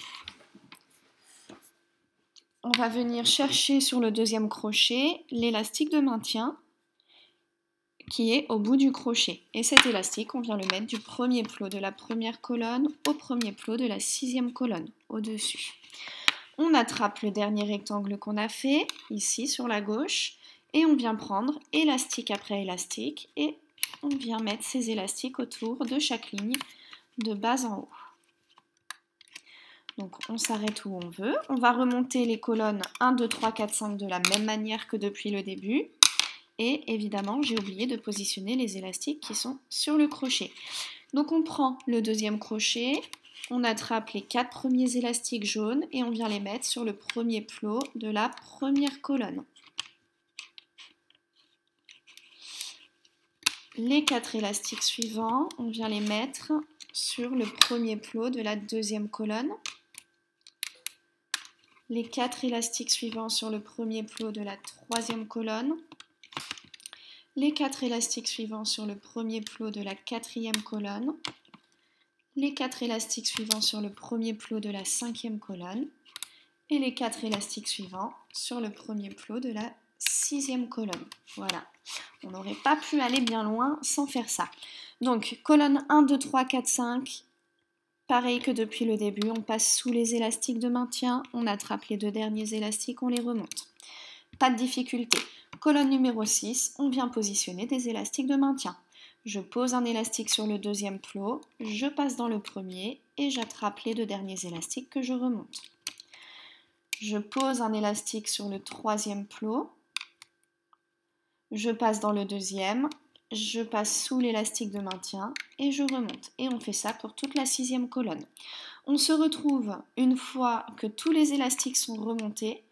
On va venir chercher sur le deuxième crochet l'élastique de maintien qui est au bout du crochet. Et cet élastique, on vient le mettre du premier plot de la première colonne au premier plot de la sixième colonne, au-dessus. On attrape le dernier rectangle qu'on a fait, ici sur la gauche, et on vient prendre élastique après élastique, et on vient mettre ces élastiques autour de chaque ligne de bas en haut. Donc on s'arrête où on veut. On va remonter les colonnes 1, 2, 3, 4, 5 de la même manière que depuis le début. Et évidemment, j'ai oublié de positionner les élastiques qui sont sur le crochet. Donc on prend le deuxième crochet, on attrape les 4 premiers élastiques jaunes et on vient les mettre sur le premier plot de la première colonne. Les 4 élastiques suivants, on vient les mettre sur le premier plot de la deuxième colonne. Les 4 élastiques suivants sur le premier plot de la troisième colonne. Les 4 élastiques suivants sur le premier plot de la quatrième colonne. Les 4 élastiques suivants sur le premier plot de la cinquième colonne. Et les 4 élastiques suivants sur le premier plot de la sixième colonne. Voilà, on n'aurait pas pu aller bien loin sans faire ça. Donc, colonne 1, 2, 3, 4, 5, pareil que depuis le début, on passe sous les élastiques de maintien, on attrape les 2 derniers élastiques, on les remonte. Pas de difficulté. Colonne numéro 6, on vient positionner des élastiques de maintien. Je pose un élastique sur le deuxième plot, je passe dans le premier et j'attrape les 2 derniers élastiques que je remonte. Je pose un élastique sur le troisième plot, je passe dans le deuxième, je passe sous l'élastique de maintien et je remonte. Et on fait ça pour toute la sixième colonne. On se retrouve une fois que tous les élastiques sont remontés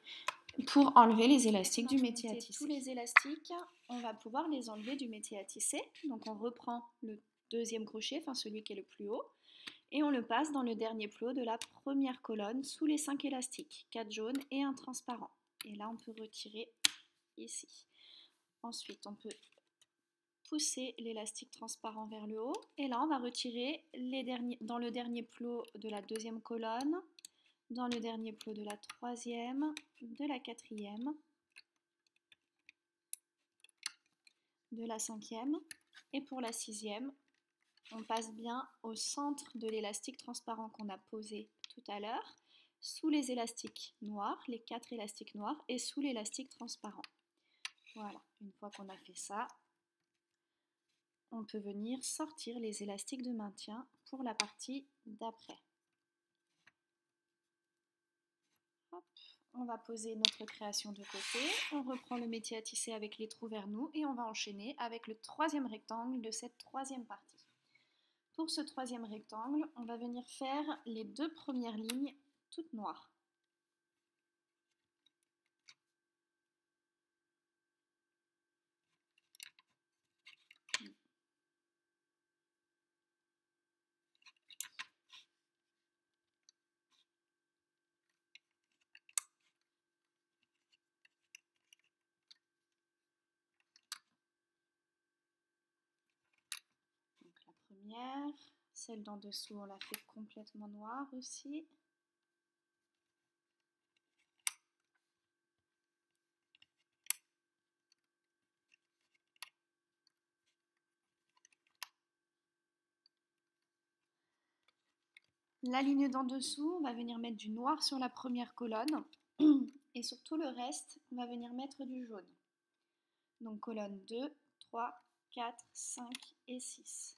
pour enlever les élastiques du métier à tisser. Tous les élastiques, on va pouvoir les enlever du métier à tisser. Donc on reprend le deuxième crochet, enfin celui qui est le plus haut, et on le passe dans le dernier plot de la première colonne sous les 5 élastiques, 4 jaunes et un transparent. Et là on peut retirer ici. Ensuite on peut pousser l'élastique transparent vers le haut et là on va retirer dans le dernier plot de la deuxième colonne, dans le dernier plot de la troisième, de la quatrième, de la cinquième et pour la sixième, on passe bien au centre de l'élastique transparent qu'on a posé tout à l'heure, sous les élastiques noirs, les 4 élastiques noirs et sous l'élastique transparent. Voilà, une fois qu'on a fait ça, on peut venir sortir les élastiques de maintien pour la partie d'après. On va poser notre création de côté, on reprend le métier à tisser avec les trous vers nous et on va enchaîner avec le troisième rectangle de cette troisième partie. Pour ce troisième rectangle, on va venir faire les 2 premières lignes toutes noires. Donc la première, celle d'en dessous, on la fait complètement noire aussi. La ligne d'en dessous, on va venir mettre du noir sur la première colonne et sur tout le reste, on va venir mettre du jaune. Donc colonne 2, 3, 4, 5 et 6.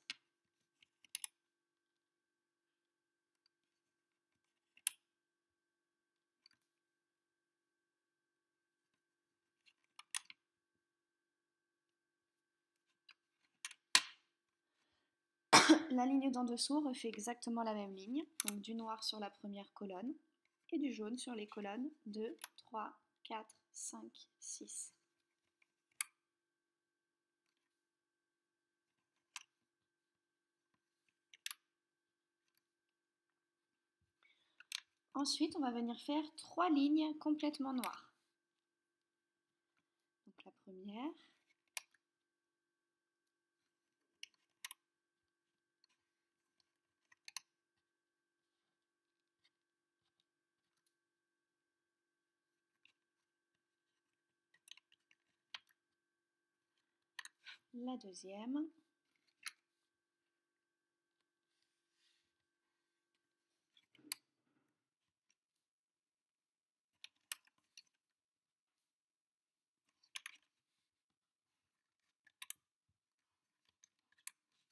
La ligne d'en dessous refait exactement la même ligne, donc du noir sur la première colonne et du jaune sur les colonnes 2, 3, 4, 5, 6. Ensuite, on va venir faire 3 lignes complètement noires. Donc la première, la deuxième,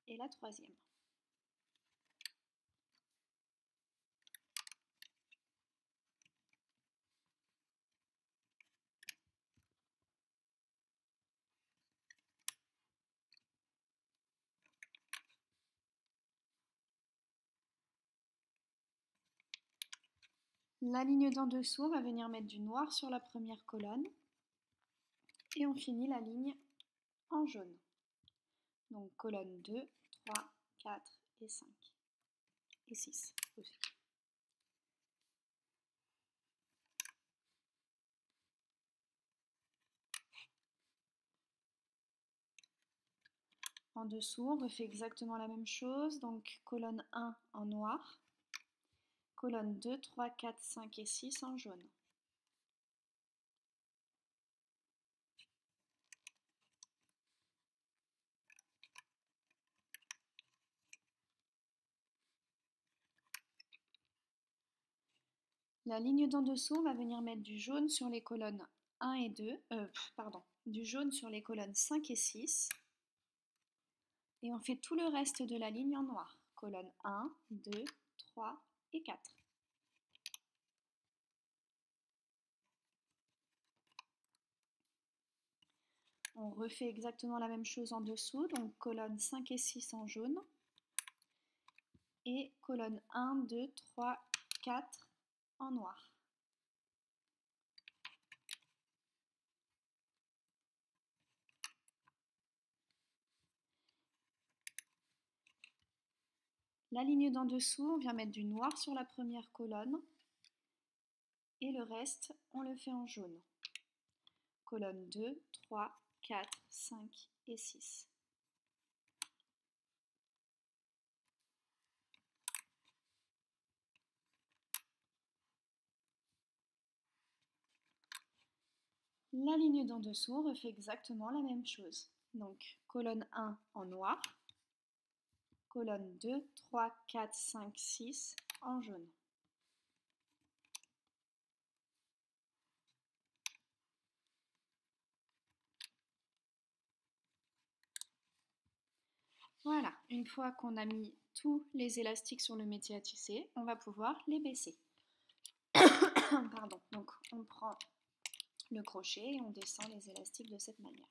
et la troisième. La ligne d'en dessous, on va venir mettre du noir sur la première colonne et on finit la ligne en jaune. Donc colonne 2, 3, 4 et 5. Et 6 aussi. En dessous, on refait exactement la même chose. Donc colonne 1 en noir, colonne 2, 3, 4, 5 et 6 en jaune. La ligne d'en dessous, on va venir mettre du jaune sur les colonnes 1 et 2, du jaune sur les colonnes 5 et 6. Et on fait tout le reste de la ligne en noir. Colonne 1, 2, 3 et 4. On refait exactement la même chose en dessous, donc colonne 5 et 6 en jaune. Et colonne 1, 2, 3, 4 en noir. La ligne d'en dessous, on vient mettre du noir sur la première colonne et le reste, on le fait en jaune. Colonne 2, 3, 4, 5 et 6. La ligne d'en dessous, on refait exactement la même chose. Donc colonne 1 en noir, colonne 2, 3, 4, 5, 6 en jaune. Voilà, une fois qu'on a mis tous les élastiques sur le métier à tisser, on va pouvoir les baisser. Pardon, donc on prend le crochet et on descend les élastiques de cette manière.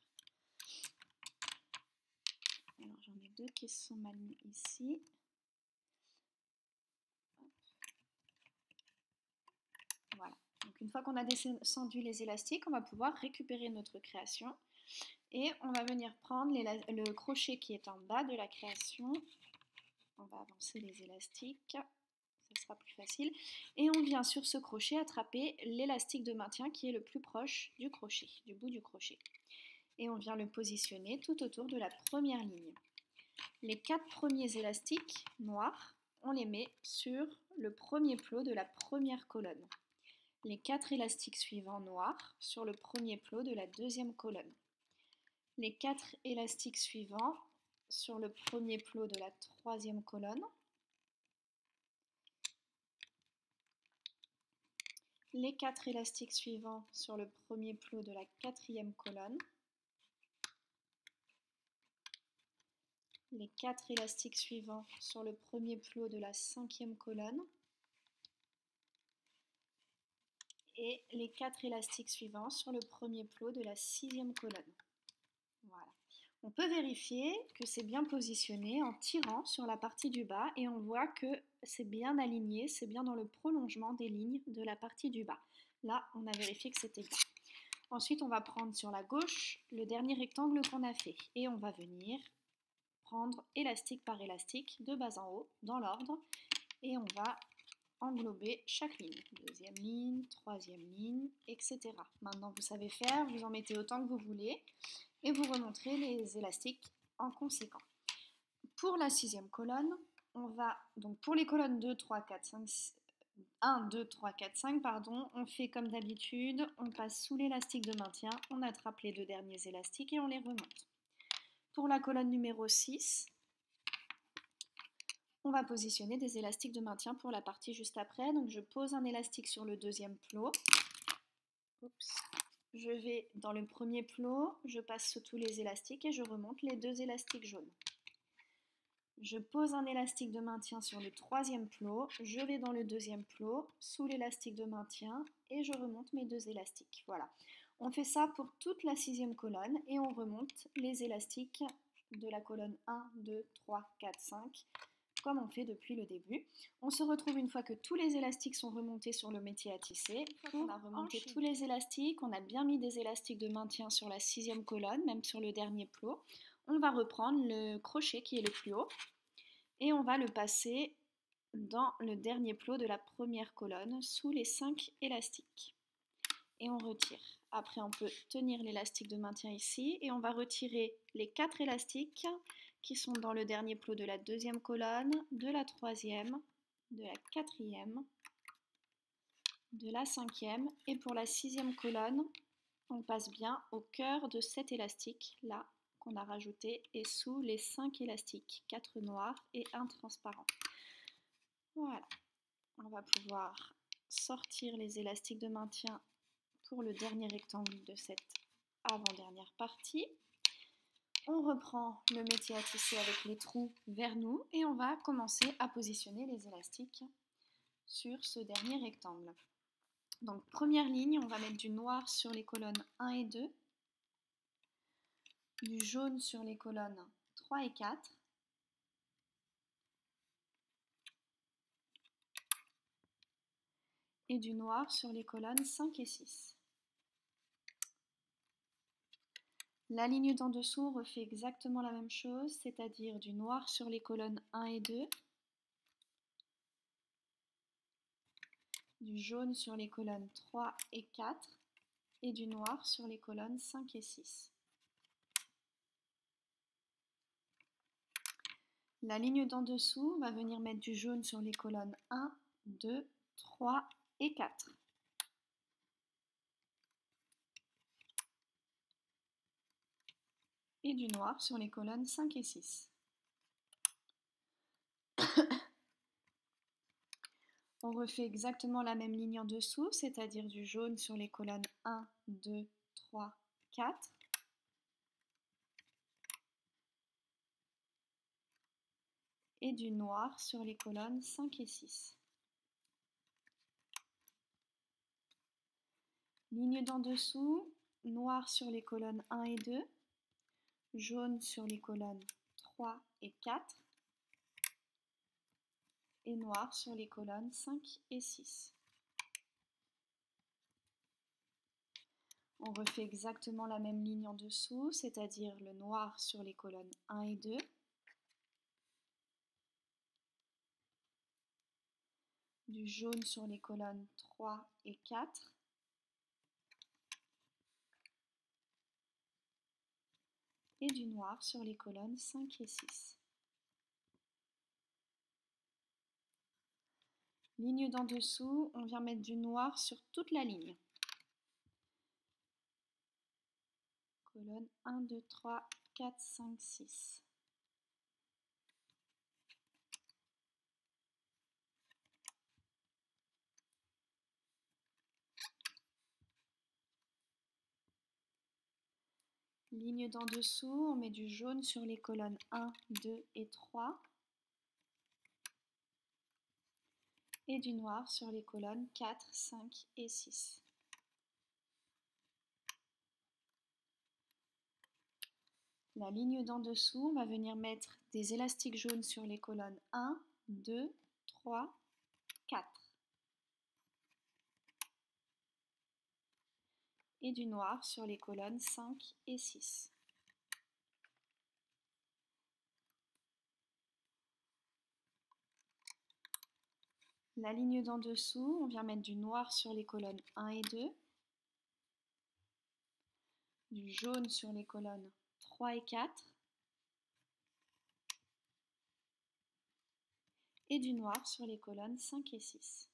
Alors j'en ai deux qui sont mal mis ici. Voilà, donc une fois qu'on a descendu les élastiques, on va pouvoir récupérer notre création. Et on va venir prendre le crochet qui est en bas de la création. On va avancer les élastiques, ça sera plus facile. Et on vient sur ce crochet attraper l'élastique de maintien qui est le plus proche du crochet, du bout du crochet. Et on vient le positionner tout autour de la première ligne. Les 4 premiers élastiques noirs, on les met sur le premier plot de la première colonne. Les 4 élastiques suivants noirs sur le premier plot de la deuxième colonne. Les 4 élastiques suivants sur le premier plot de la troisième colonne. Les 4 élastiques suivants sur le premier plot de la quatrième colonne. Les 4 élastiques suivants sur le premier plot de la cinquième colonne. Et les 4 élastiques suivants sur le premier plot de la sixième colonne. Voilà. On peut vérifier que c'est bien positionné en tirant sur la partie du bas et on voit que c'est bien aligné, c'est bien dans le prolongement des lignes de la partie du bas. Là, on a vérifié que c'était bien. Ensuite, on va prendre sur la gauche le dernier rectangle qu'on a fait et on va venir prendre élastique par élastique de bas en haut dans l'ordre et on va englober chaque ligne. Deuxième ligne, troisième ligne, etc. Maintenant, vous savez faire, vous en mettez autant que vous voulez et vous remontrez les élastiques en conséquent. Pour la sixième colonne, on va, donc pour les colonnes 2, 3, 4, 5, 1, 2, 3, 4, 5, pardon, on fait comme d'habitude, on passe sous l'élastique de maintien, on attrape les deux derniers élastiques et on les remonte. Pour la colonne numéro 6, on va positionner des élastiques de maintien pour la partie juste après. Donc je pose un élastique sur le deuxième plot. Oups. Je vais dans le premier plot, je passe sous tous les élastiques et je remonte les deux élastiques jaunes. Je pose un élastique de maintien sur le troisième plot, je vais dans le deuxième plot, sous l'élastique de maintien et je remonte mes deux élastiques. Voilà. On fait ça pour toute la sixième colonne et on remonte les élastiques de la colonne 1, 2, 3, 4, 5 comme on fait depuis le début. On se retrouve une fois que tous les élastiques sont remontés sur le métier à tisser. On a remonté tous les élastiques, on a bien mis des élastiques de maintien sur la sixième colonne, même sur le dernier plot. on va reprendre le crochet qui est le plus haut et on va le passer dans le dernier plot de la première colonne sous les 5 élastiques. Et on retire. Après, on peut tenir l'élastique de maintien ici et on va retirer les 4 élastiques qui sont dans le dernier plot de la deuxième colonne, de la troisième, de la quatrième, de la cinquième et pour la sixième colonne, on passe bien au cœur de cet élastique là qu'on a rajouté et sous les 5 élastiques, 4 noirs et 1 transparent. Voilà, on va pouvoir sortir les élastiques de maintien pour le dernier rectangle de cette avant-dernière partie. On reprend le métier à tisser avec les trous vers nous et on va commencer à positionner les élastiques sur ce dernier rectangle. Donc première ligne, on va mettre du noir sur les colonnes 1 et 2, du jaune sur les colonnes 3 et 4, et du noir sur les colonnes 5 et 6. La ligne d'en dessous refait exactement la même chose, c'est-à-dire du noir sur les colonnes 1 et 2, du jaune sur les colonnes 3 et 4 et du noir sur les colonnes 5 et 6. La ligne d'en dessous, on va venir mettre du jaune sur les colonnes 1, 2, 3 et 4. Et du noir sur les colonnes 5 et 6. On refait exactement la même ligne en dessous, c'est-à-dire du jaune sur les colonnes 1, 2, 3, 4. Et du noir sur les colonnes 5 et 6. Ligne d'en dessous, noir sur les colonnes 1 et 2, jaune sur les colonnes 3 et 4, et noir sur les colonnes 5 et 6. On refait exactement la même ligne en dessous, c'est-à-dire le noir sur les colonnes 1 et 2, du jaune sur les colonnes 3 et 4, et du noir sur les colonnes 5 et 6. Ligne d'en dessous, on vient mettre du noir sur toute la ligne. Colonne 1, 2, 3, 4, 5, 6. Ligne d'en dessous, on met du jaune sur les colonnes 1, 2 et 3 et du noir sur les colonnes 4, 5 et 6. La ligne d'en dessous, on va venir mettre des élastiques jaunes sur les colonnes 1, 2, 3, 4 et du noir sur les colonnes 5 et 6. La ligne d'en dessous, on vient mettre du noir sur les colonnes 1 et 2, du jaune sur les colonnes 3 et 4 et du noir sur les colonnes 5 et 6.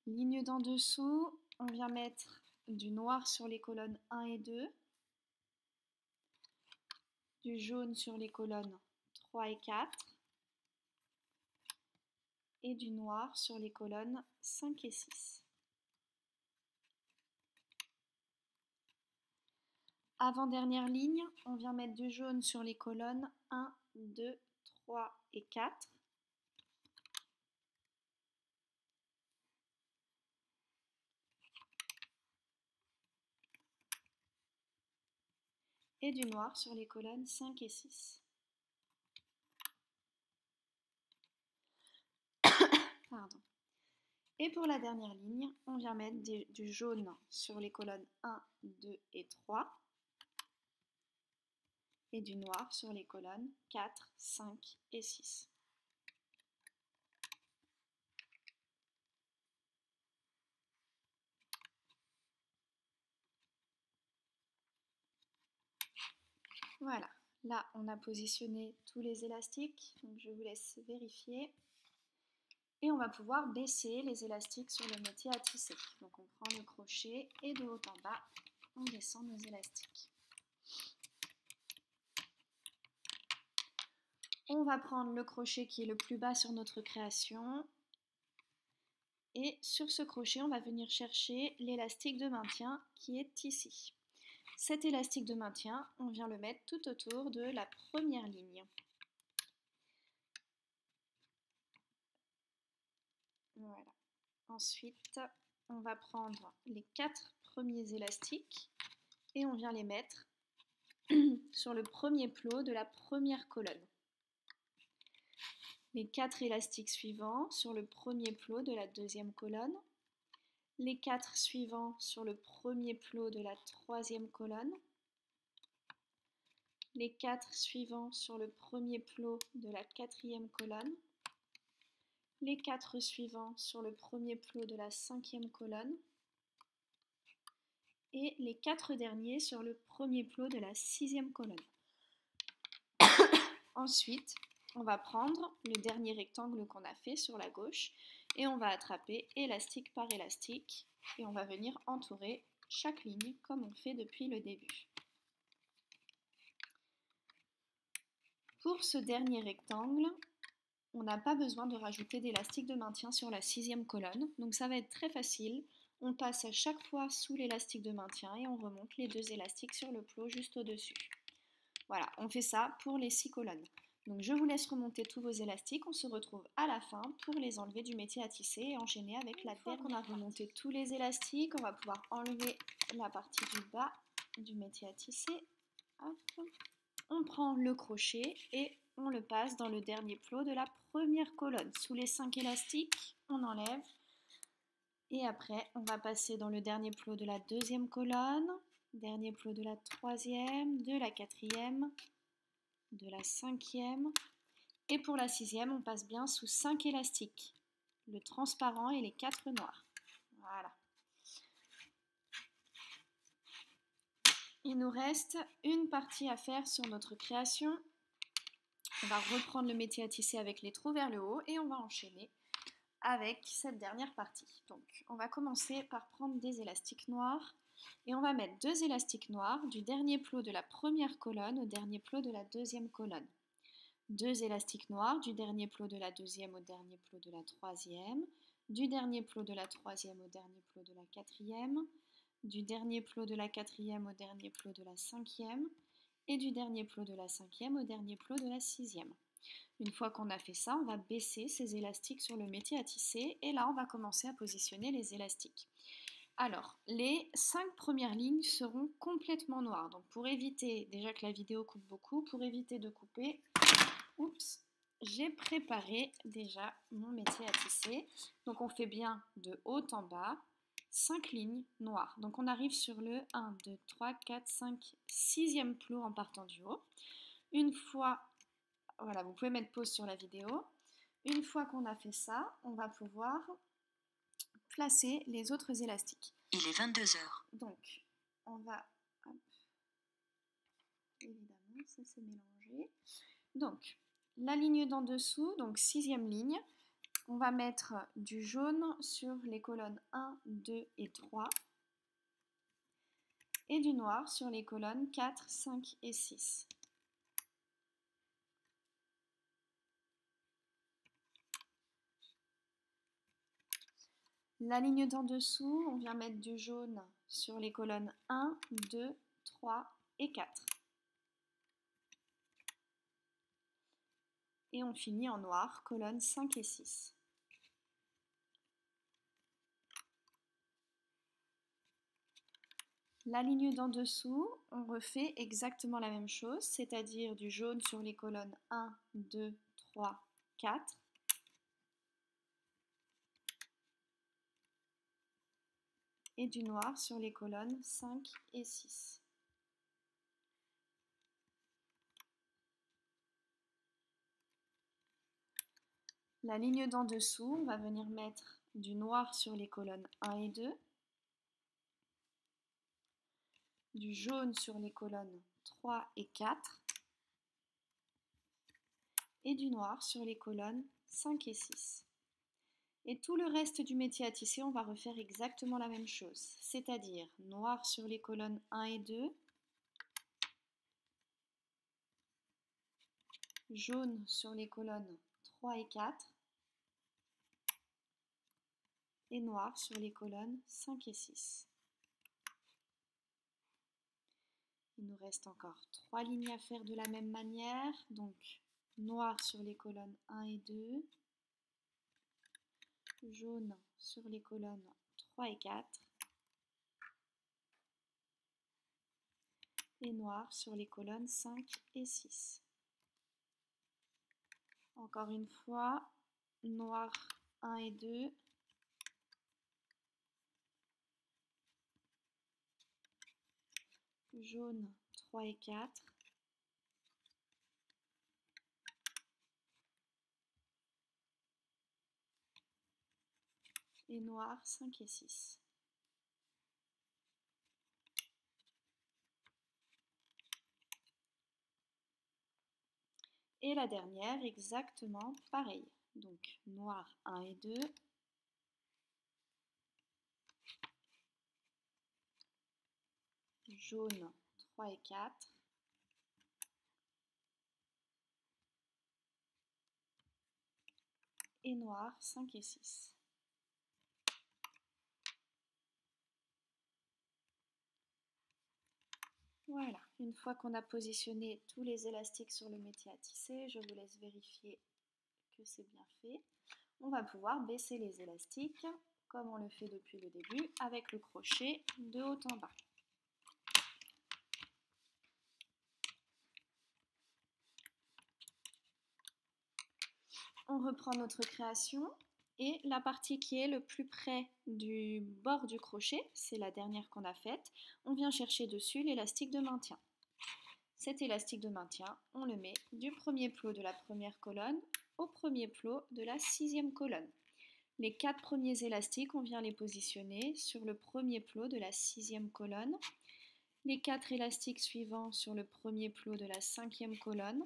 Ligne d'en dessous, on vient mettre du noir sur les colonnes 1 et 2, du jaune sur les colonnes 3 et 4 et du noir sur les colonnes 5 et 6. Avant-dernière ligne, on vient mettre du jaune sur les colonnes 1, 2, 3 et 4. Et du noir sur les colonnes 5 et 6. Pardon. Et pour la dernière ligne, on vient mettre du jaune sur les colonnes 1, 2 et 3 et du noir sur les colonnes 4, 5 et 6. Voilà, là on a positionné tous les élastiques, donc je vous laisse vérifier. Et on va pouvoir baisser les élastiques sur le métier à tisser. Donc on prend le crochet et de haut en bas, on descend nos élastiques. On va prendre le crochet qui est le plus bas sur notre création. Et sur ce crochet, on va venir chercher l'élastique de maintien qui est ici. Cet élastique de maintien, on vient le mettre tout autour de la première ligne. Voilà. Ensuite, on va prendre les 4 premiers élastiques et on vient les mettre sur le premier plot de la première colonne. Les 4 élastiques suivants sur le premier plot de la deuxième colonne. Les 4 suivants sur le premier plot de la troisième colonne. Les 4 suivants sur le premier plot de la quatrième colonne. Les 4 suivants sur le premier plot de la cinquième colonne. Et les 4 derniers sur le premier plot de la sixième colonne. Ensuite, on va prendre le dernier rectangle qu'on a fait sur la gauche et on va attraper élastique par élastique et on va venir entourer chaque ligne comme on fait depuis le début. Pour ce dernier rectangle, on n'a pas besoin de rajouter d'élastique de maintien sur la sixième colonne, donc ça va être très facile. On passe à chaque fois sous l'élastique de maintien et on remonte les 2 élastiques sur le plot juste au-dessus. Voilà, on fait ça pour les 6 colonnes. Donc je vous laisse remonter tous vos élastiques, on se retrouve à la fin pour les enlever du métier à tisser et enchaîner avec la dernière. Une fois qu'on a remonté tous les élastiques, on va pouvoir enlever la partie du bas du métier à tisser. Hop. On prend le crochet et on le passe dans le dernier plot de la première colonne. Sous les 5 élastiques, on enlève. Et après, on va passer dans le dernier plot de la deuxième colonne, dernier plot de la troisième, de la quatrième, de la cinquième. Et pour la sixième, on passe bien sous 5 élastiques, le transparent et les 4 noirs. Voilà. Il nous reste une partie à faire sur notre création. On va reprendre le métier à tisser avec les trous vers le haut et on va enchaîner avec cette dernière partie. Donc, on va commencer par prendre des élastiques noirs et on va mettre 2 élastiques noirs du dernier plot de la première colonne au dernier plot de la deuxième colonne. 2 élastiques noirs du dernier plot de la deuxième au dernier plot de la troisième, du dernier plot de la troisième au dernier plot de la quatrième, du dernier plot de la quatrième au dernier plot de la cinquième et du dernier plot de la cinquième au dernier plot de la sixième. Une fois qu'on a fait ça, on va baisser ces élastiques sur le métier à tisser et là on va commencer à positionner les élastiques. Alors, les 5 premières lignes seront complètement noires. Donc pour éviter, déjà que la vidéo coupe beaucoup, pour éviter de couper, j'ai préparé déjà mon métier à tisser. Donc on fait bien de haut en bas 5 lignes noires. Donc on arrive sur le 1, 2, 3, 4, 5, 6e plot en partant du haut. Une fois, voilà, vous pouvez mettre pause sur la vidéo. Une fois qu'on a fait ça, on va pouvoir placer les autres élastiques. Il est 22 h. Donc, on va... Hop, évidemment, ça s'est mélangé. Donc, la ligne d'en dessous, donc 6e ligne, on va mettre du jaune sur les colonnes 1, 2 et 3 et du noir sur les colonnes 4, 5 et 6. La ligne d'en dessous, on vient mettre du jaune sur les colonnes 1, 2, 3 et 4. Et on finit en noir, colonnes 5 et 6. La ligne d'en dessous, on refait exactement la même chose, c'est-à-dire du jaune sur les colonnes 1, 2, 3, 4. et du noir sur les colonnes 5 et 6. La ligne d'en dessous, on va venir mettre du noir sur les colonnes 1 et 2, du jaune sur les colonnes 3 et 4, et du noir sur les colonnes 5 et 6. Et tout le reste du métier à tisser, on va refaire exactement la même chose, c'est-à-dire noir sur les colonnes 1 et 2, jaune sur les colonnes 3 et 4, et noir sur les colonnes 5 et 6. Il nous reste encore 3 lignes à faire de la même manière, donc noir sur les colonnes 1 et 2, jaune sur les colonnes 3 et 4, et noir sur les colonnes 5 et 6. Encore une fois, noir 1 et 2, jaune 3 et 4, et noir 5 et 6. Et la dernière, exactement pareil. Donc noir 1 et 2, jaune 3 et 4, et noir 5 et 6. Voilà, une fois qu'on a positionné tous les élastiques sur le métier à tisser, je vous laisse vérifier que c'est bien fait. On va pouvoir baisser les élastiques comme on le fait depuis le début avec le crochet de haut en bas. On reprend notre création et la partie qui est le plus près du bord du crochet, c'est la dernière qu'on a faite, on vient chercher dessus l'élastique de maintien. Cet élastique de maintien, on le met du premier plot de la première colonne au premier plot de la 6e colonne. Les 4 premiers élastiques, on vient les positionner sur le premier plot de la 6e colonne, les 4 élastiques suivants sur le premier plot de la 5e colonne,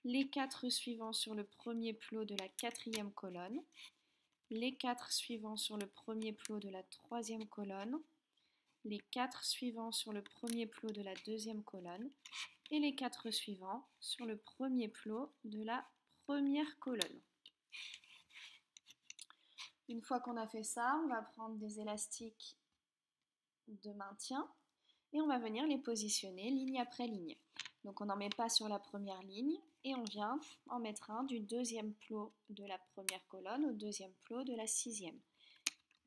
les 4 suivants sur le premier plot de la 4e colonne, les 4 suivants sur le premier plot de la 3e colonne, les 4 suivants sur le premier plot de la 2e colonne et les 4 suivants sur le premier plot de la première colonne. Une fois qu'on a fait ça, on va prendre des élastiques de maintien et on va venir les positionner ligne après ligne. Donc on n'en met pas sur la première ligne et on vient en mettre un du deuxième plot de la première colonne au deuxième plot de la 6e,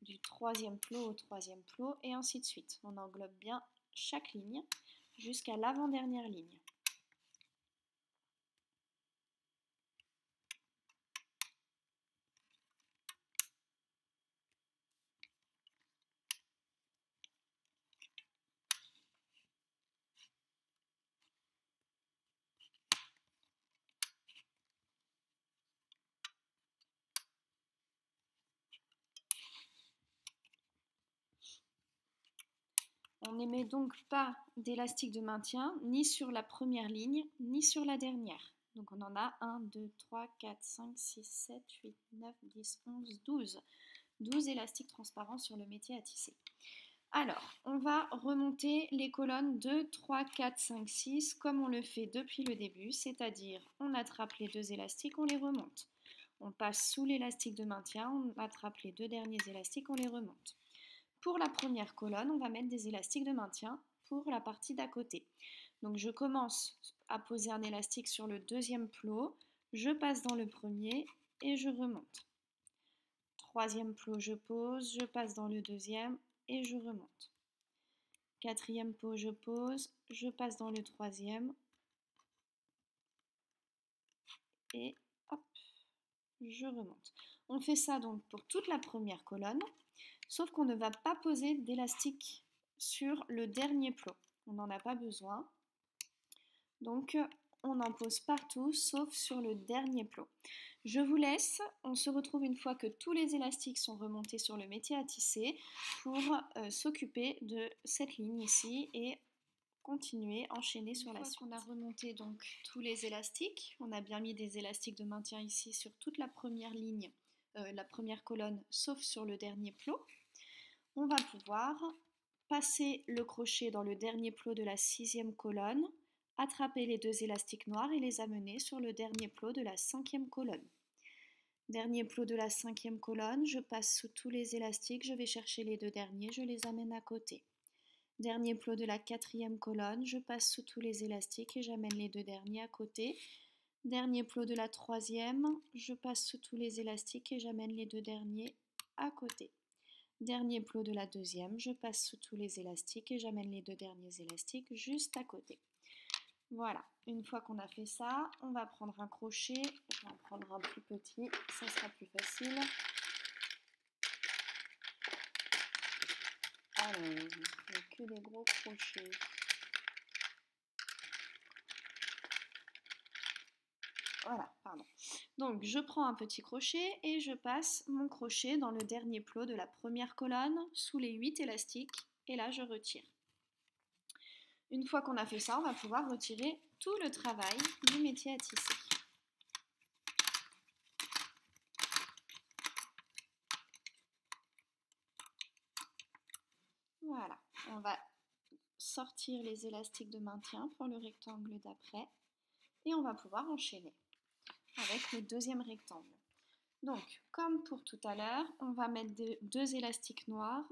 du troisième plot au troisième plot et ainsi de suite. On englobe bien chaque ligne jusqu'à l'avant-dernière ligne. On n'émet donc pas d'élastique de maintien ni sur la première ligne ni sur la dernière. Donc on en a 1, 2, 3, 4, 5, 6, 7, 8, 9, 10, 11, 12. 12 élastiques transparents sur le métier à tisser. Alors, on va remonter les colonnes 2, 3, 4, 5, 6 comme on le fait depuis le début, c'est-à-dire on attrape les 2 élastiques, on les remonte. On passe sous l'élastique de maintien, on attrape les 2 derniers élastiques, on les remonte. Pour la première colonne, on va mettre des élastiques de maintien pour la partie d'à côté. Donc je commence à poser un élastique sur le deuxième plot, je passe dans le premier et je remonte. Troisième plot, je pose, je passe dans le deuxième et je remonte. Quatrième plot, je pose, je passe dans le troisième et hop, je remonte. On fait ça donc pour toute la première colonne. Sauf qu'on ne va pas poser d'élastique sur le dernier plot. On n'en a pas besoin. Donc, on en pose partout, sauf sur le dernier plot. Je vous laisse, on se retrouve une fois que tous les élastiques sont remontés sur le métier à tisser pour s'occuper de cette ligne ici et continuer, enchaîner sur la suite. Une fois qu'on a remonté donc tous les élastiques, on a bien mis des élastiques de maintien ici sur toute la première ligne, la première colonne, sauf sur le dernier plot. On va pouvoir passer le crochet dans le dernier plot de la 6e colonne, attraper les 2 élastiques noirs et les amener sur le dernier plot de la 5e colonne. Dernier plot de la 5e colonne, je passe sous tous les élastiques, je vais chercher les 2 derniers, je les amène à côté. Dernier plot de la 4e colonne, je passe sous tous les élastiques et j'amène les 2 derniers à côté. Dernier plot de la 3e, je passe sous tous les élastiques et j'amène les 2 derniers à côté. Dernier plot de la 2e, je passe sous tous les élastiques et j'amène les 2 derniers élastiques juste à côté. Voilà, une fois qu'on a fait ça, on va prendre un crochet, je vais en prendre un plus petit, ça sera plus facile. Alors, il n'y a que des gros crochets. Voilà, pardon. Donc, je prends un petit crochet et je passe mon crochet dans le dernier plot de la première colonne, sous les 8 élastiques, et là, je retire. Une fois qu'on a fait ça, on va pouvoir retirer tout le travail du métier à tisser. Voilà, on va sortir les élastiques de maintien pour le rectangle d'après et on va pouvoir enchaîner avec le deuxième rectangle. Donc, comme pour tout à l'heure, on va mettre 2 élastiques noirs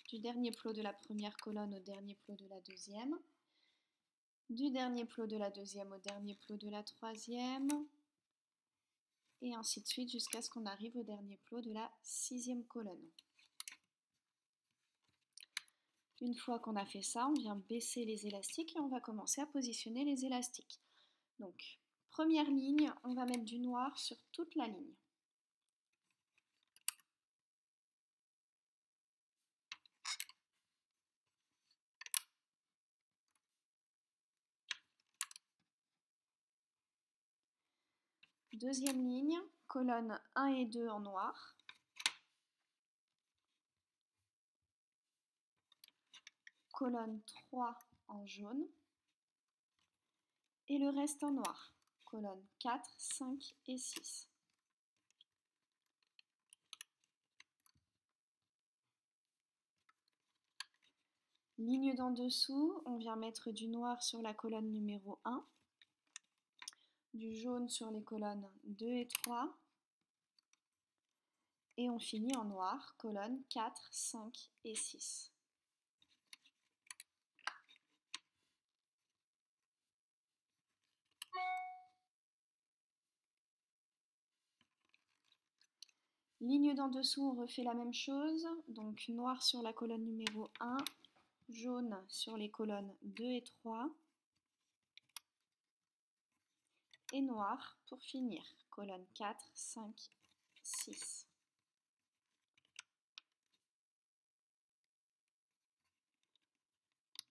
du dernier plot de la première colonne au dernier plot de la deuxième, du dernier plot de la deuxième au dernier plot de la troisième, et ainsi de suite jusqu'à ce qu'on arrive au dernier plot de la 6e colonne. Une fois qu'on a fait ça, on vient baisser les élastiques et on va commencer à positionner les élastiques. Donc, première ligne, on va mettre du noir sur toute la ligne. Deuxième ligne, colonne 1 et 2 en noir. Colonne 3 en jaune. Et le reste en noir. Colonne 4, 5 et 6. Ligne d'en dessous, on vient mettre du noir sur la colonne numéro 1, du jaune sur les colonnes 2 et 3, et on finit en noir, colonnes 4, 5 et 6. Ligne d'en dessous, on refait la même chose, donc noir sur la colonne numéro 1, jaune sur les colonnes 2 et 3, et noir pour finir, colonne 4, 5, 6.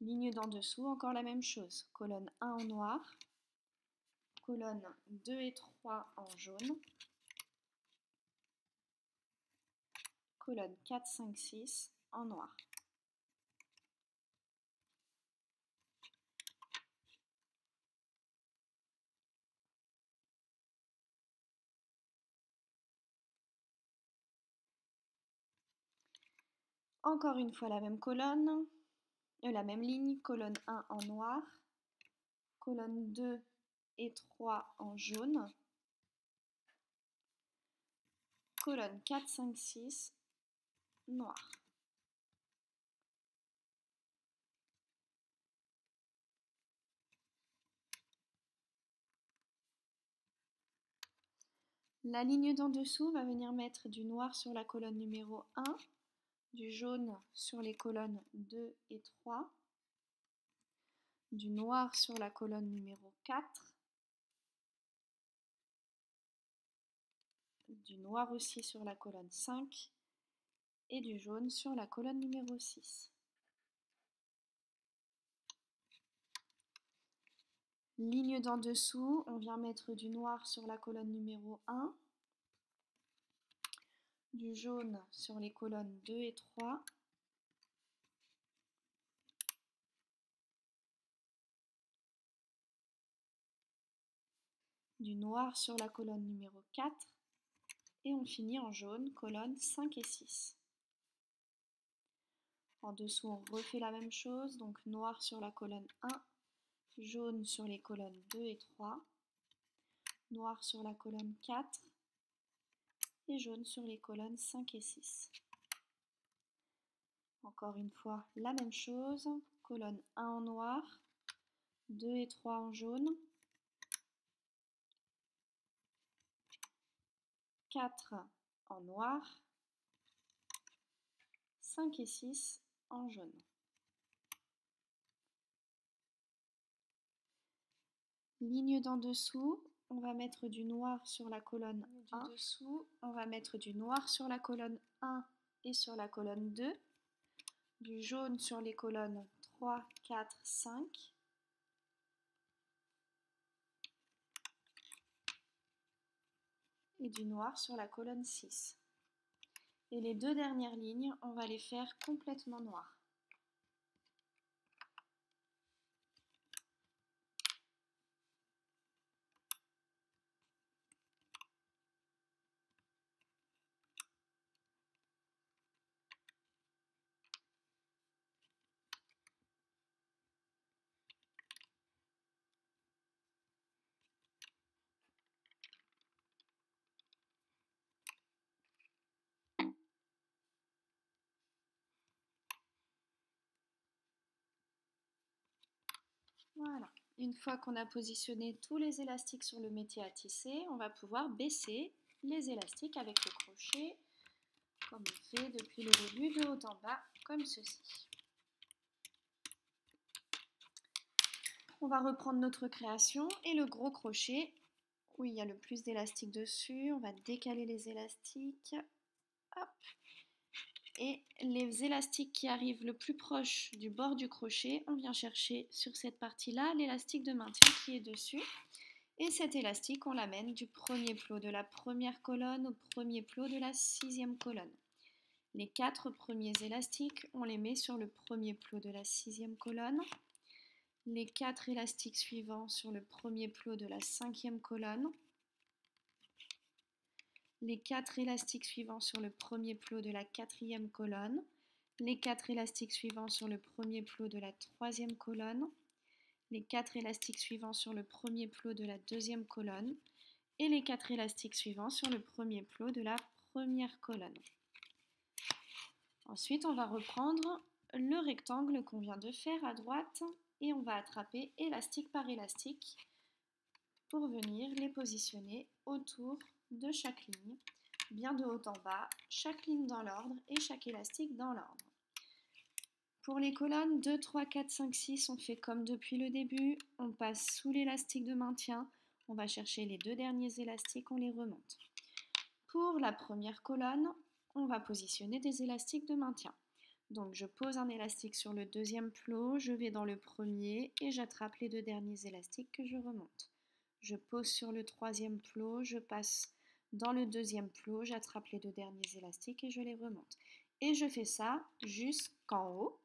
Ligne d'en dessous, encore la même chose, colonne 1 en noir, colonne 2 et 3 en jaune, colonne 4, 5, 6 en noir. Encore une fois la même colonne, la même ligne, colonne 1 en noir, colonne 2 et 3 en jaune, colonne 4, 5, 6 noir. La ligne d'en dessous va venir mettre du noir sur la colonne numéro 1, du jaune sur les colonnes 2 et 3, du noir sur la colonne numéro 4, du noir aussi sur la colonne 5 et du jaune sur la colonne numéro 6. Ligne d'en dessous, on vient mettre du noir sur la colonne numéro 1, du jaune sur les colonnes 2 et 3, du noir sur la colonne numéro 4, et on finit en jaune, colonnes 5 et 6. En dessous, on refait la même chose, donc noir sur la colonne 1, jaune sur les colonnes 2 et 3, noir sur la colonne 4 et jaune sur les colonnes 5 et 6. Encore une fois, la même chose, colonne 1 en noir, 2 et 3 en jaune, 4 en noir, 5 et 6 en jaune. Ligne d'en dessous, on va mettre du noir sur la colonne 1. Dessous, on va mettre du noir sur la colonne 1 et sur la colonne 2, du jaune sur les colonnes 3, 4, 5, et du noir sur la colonne 6. Et les deux dernières lignes, on va les faire complètement noires. Voilà. Une fois qu'on a positionné tous les élastiques sur le métier à tisser, on va pouvoir baisser les élastiques avec le crochet, comme on fait depuis le début, de haut en bas, comme ceci. On va reprendre notre création et le gros crochet, où il y a le plus d'élastiques dessus, on va décaler les élastiques. Hop. Et les élastiques qui arrivent le plus proche du bord du crochet, on vient chercher sur cette partie-là l'élastique de maintien qui est dessus. Et cet élastique, on l'amène du premier plot de la première colonne au premier plot de la 6e colonne. Les 4 premiers élastiques, on les met sur le premier plot de la 6e colonne. Les 4 élastiques suivants sur le premier plot de la 5e colonne. Les 4 élastiques suivants sur le premier plot de la 4e colonne. Les 4 élastiques suivants sur le premier plot de la 3e colonne. Les 4 élastiques suivants sur le premier plot de la 2e colonne. Et les 4 élastiques suivants sur le premier plot de la première colonne. Ensuite, on va reprendre le rectangle qu'on vient de faire à droite et on va attraper élastique par élastique pour venir les positionner autour de chaque ligne, bien de haut en bas, chaque ligne dans l'ordre et chaque élastique dans l'ordre. Pour les colonnes 2, 3, 4, 5, 6, on fait comme depuis le début, on passe sous l'élastique de maintien, on va chercher les deux derniers élastiques, on les remonte. Pour la première colonne, on va positionner des élastiques de maintien. Donc je pose un élastique sur le deuxième plot, je vais dans le premier et j'attrape les deux derniers élastiques que je remonte. Je pose sur le troisième plot, je passe dans le deuxième plot, j'attrape les deux derniers élastiques et je les remonte. Et je fais ça jusqu'en haut.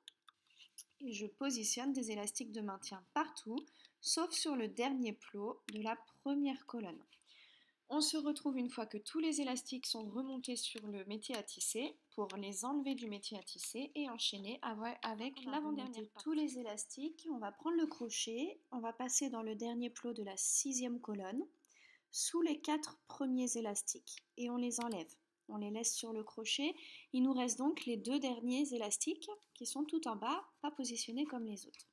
Et je positionne des élastiques de maintien partout, sauf sur le dernier plot de la première colonne. On se retrouve une fois que tous les élastiques sont remontés sur le métier à tisser pour les enlever du métier à tisser et enchaîner avec l'avant-dernière partie. Tous les élastiques, on va prendre le crochet, on va passer dans le dernier plot de la 6e colonne sous les 4 premiers élastiques et on les enlève. On les laisse sur le crochet. Il nous reste donc les deux derniers élastiques qui sont tout en bas, pas positionnés comme les autres.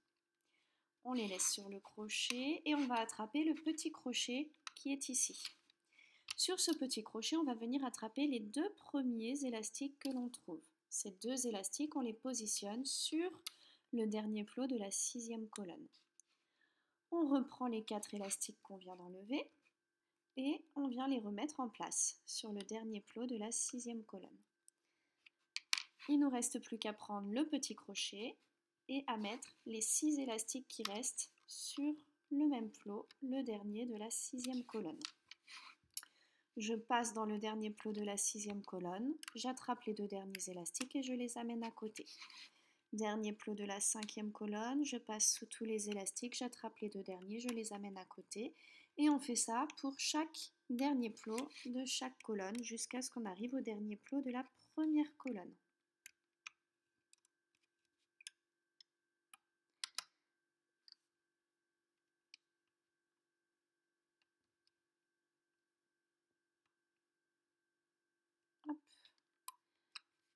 On les laisse sur le crochet et on va attraper le petit crochet qui est ici. Sur ce petit crochet, on va venir attraper les deux premiers élastiques que l'on trouve. Ces deux élastiques, on les positionne sur le dernier plot de la 6e colonne. On reprend les 4 élastiques qu'on vient d'enlever et on vient les remettre en place sur le dernier plot de la 6e colonne. Il ne nous reste plus qu'à prendre le petit crochet et à mettre les 6 élastiques qui restent sur le même plot, le dernier de la 6e colonne. Je passe dans le dernier plot de la 6e colonne, j'attrape les 2 derniers élastiques et je les amène à côté. Dernier plot de la 5e colonne, je passe sous tous les élastiques, j'attrape les 2 derniers, je les amène à côté. Et on fait ça pour chaque dernier plot de chaque colonne jusqu'à ce qu'on arrive au dernier plot de la première colonne. Hop.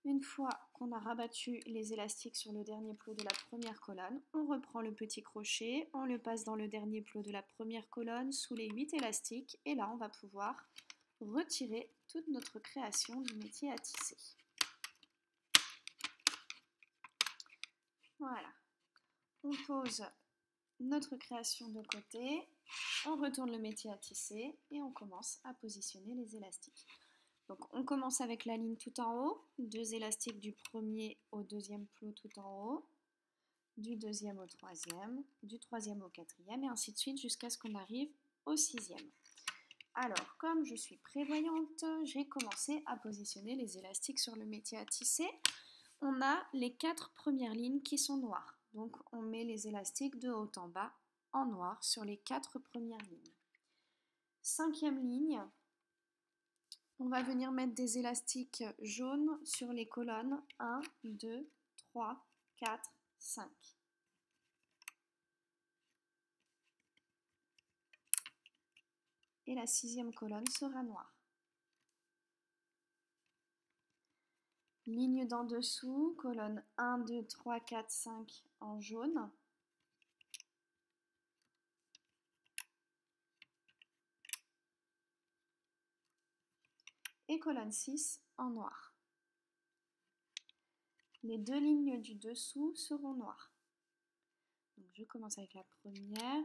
Une fois qu'on a rabattu les élastiques sur le dernier plot de la première colonne, on reprend le petit crochet, on le passe dans le dernier plot de la première colonne sous les 8 élastiques et là on va pouvoir retirer toute notre création du métier à tisser. Voilà, on pose notre création de côté, on retourne le métier à tisser et on commence à positionner les élastiques. Donc on commence avec la ligne tout en haut, 2 élastiques du premier au deuxième plot tout en haut, du deuxième au troisième, du troisième au quatrième et ainsi de suite jusqu'à ce qu'on arrive au 6e. Alors comme je suis prévoyante, j'ai commencé à positionner les élastiques sur le métier à tisser. On a les 4 premières lignes qui sont noires, donc on met les élastiques de haut en bas en noir sur les 4 premières lignes. 5e ligne, on va venir mettre des élastiques jaunes sur les colonnes 1, 2, 3, 4, 5. Et la 6e colonne sera noire. Ligne d'en dessous, colonne 1, 2, 3, 4, 5 en jaune. Et colonne 6 en noir. Les 2 lignes du dessous seront noires. Donc je commence avec la première.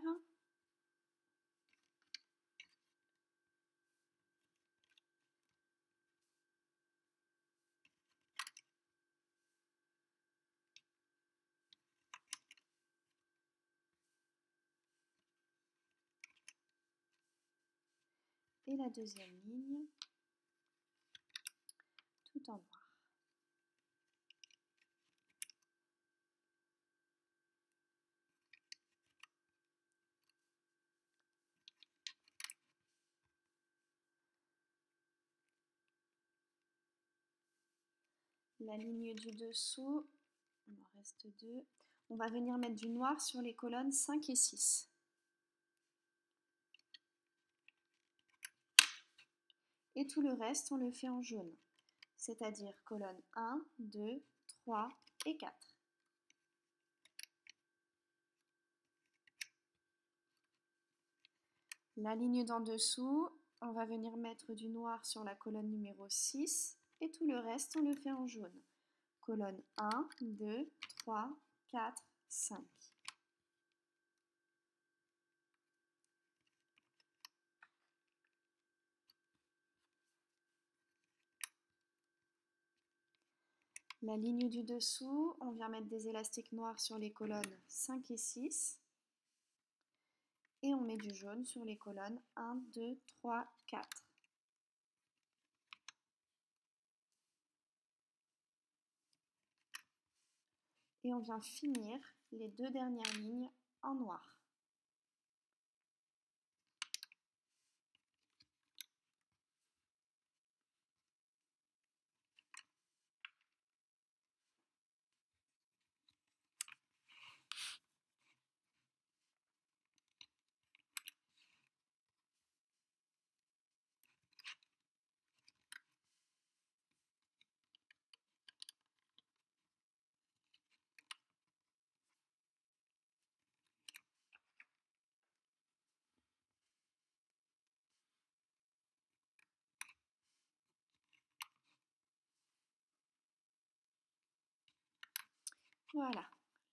Et la deuxième ligne, tout en noir. La ligne du dessous, il en reste 2. On va venir mettre du noir sur les colonnes 5 et 6. Et tout le reste, on le fait en jaune, c'est-à-dire colonne 1, 2, 3 et 4. La ligne d'en dessous, on va venir mettre du noir sur la colonne numéro 6 et tout le reste, on le fait en jaune. Colonne 1, 2, 3, 4, 5. La ligne du dessous, on vient mettre des élastiques noirs sur les colonnes 5 et 6. Et on met du jaune sur les colonnes 1, 2, 3, 4. Et on vient finir les 2 dernières lignes en noir. Voilà,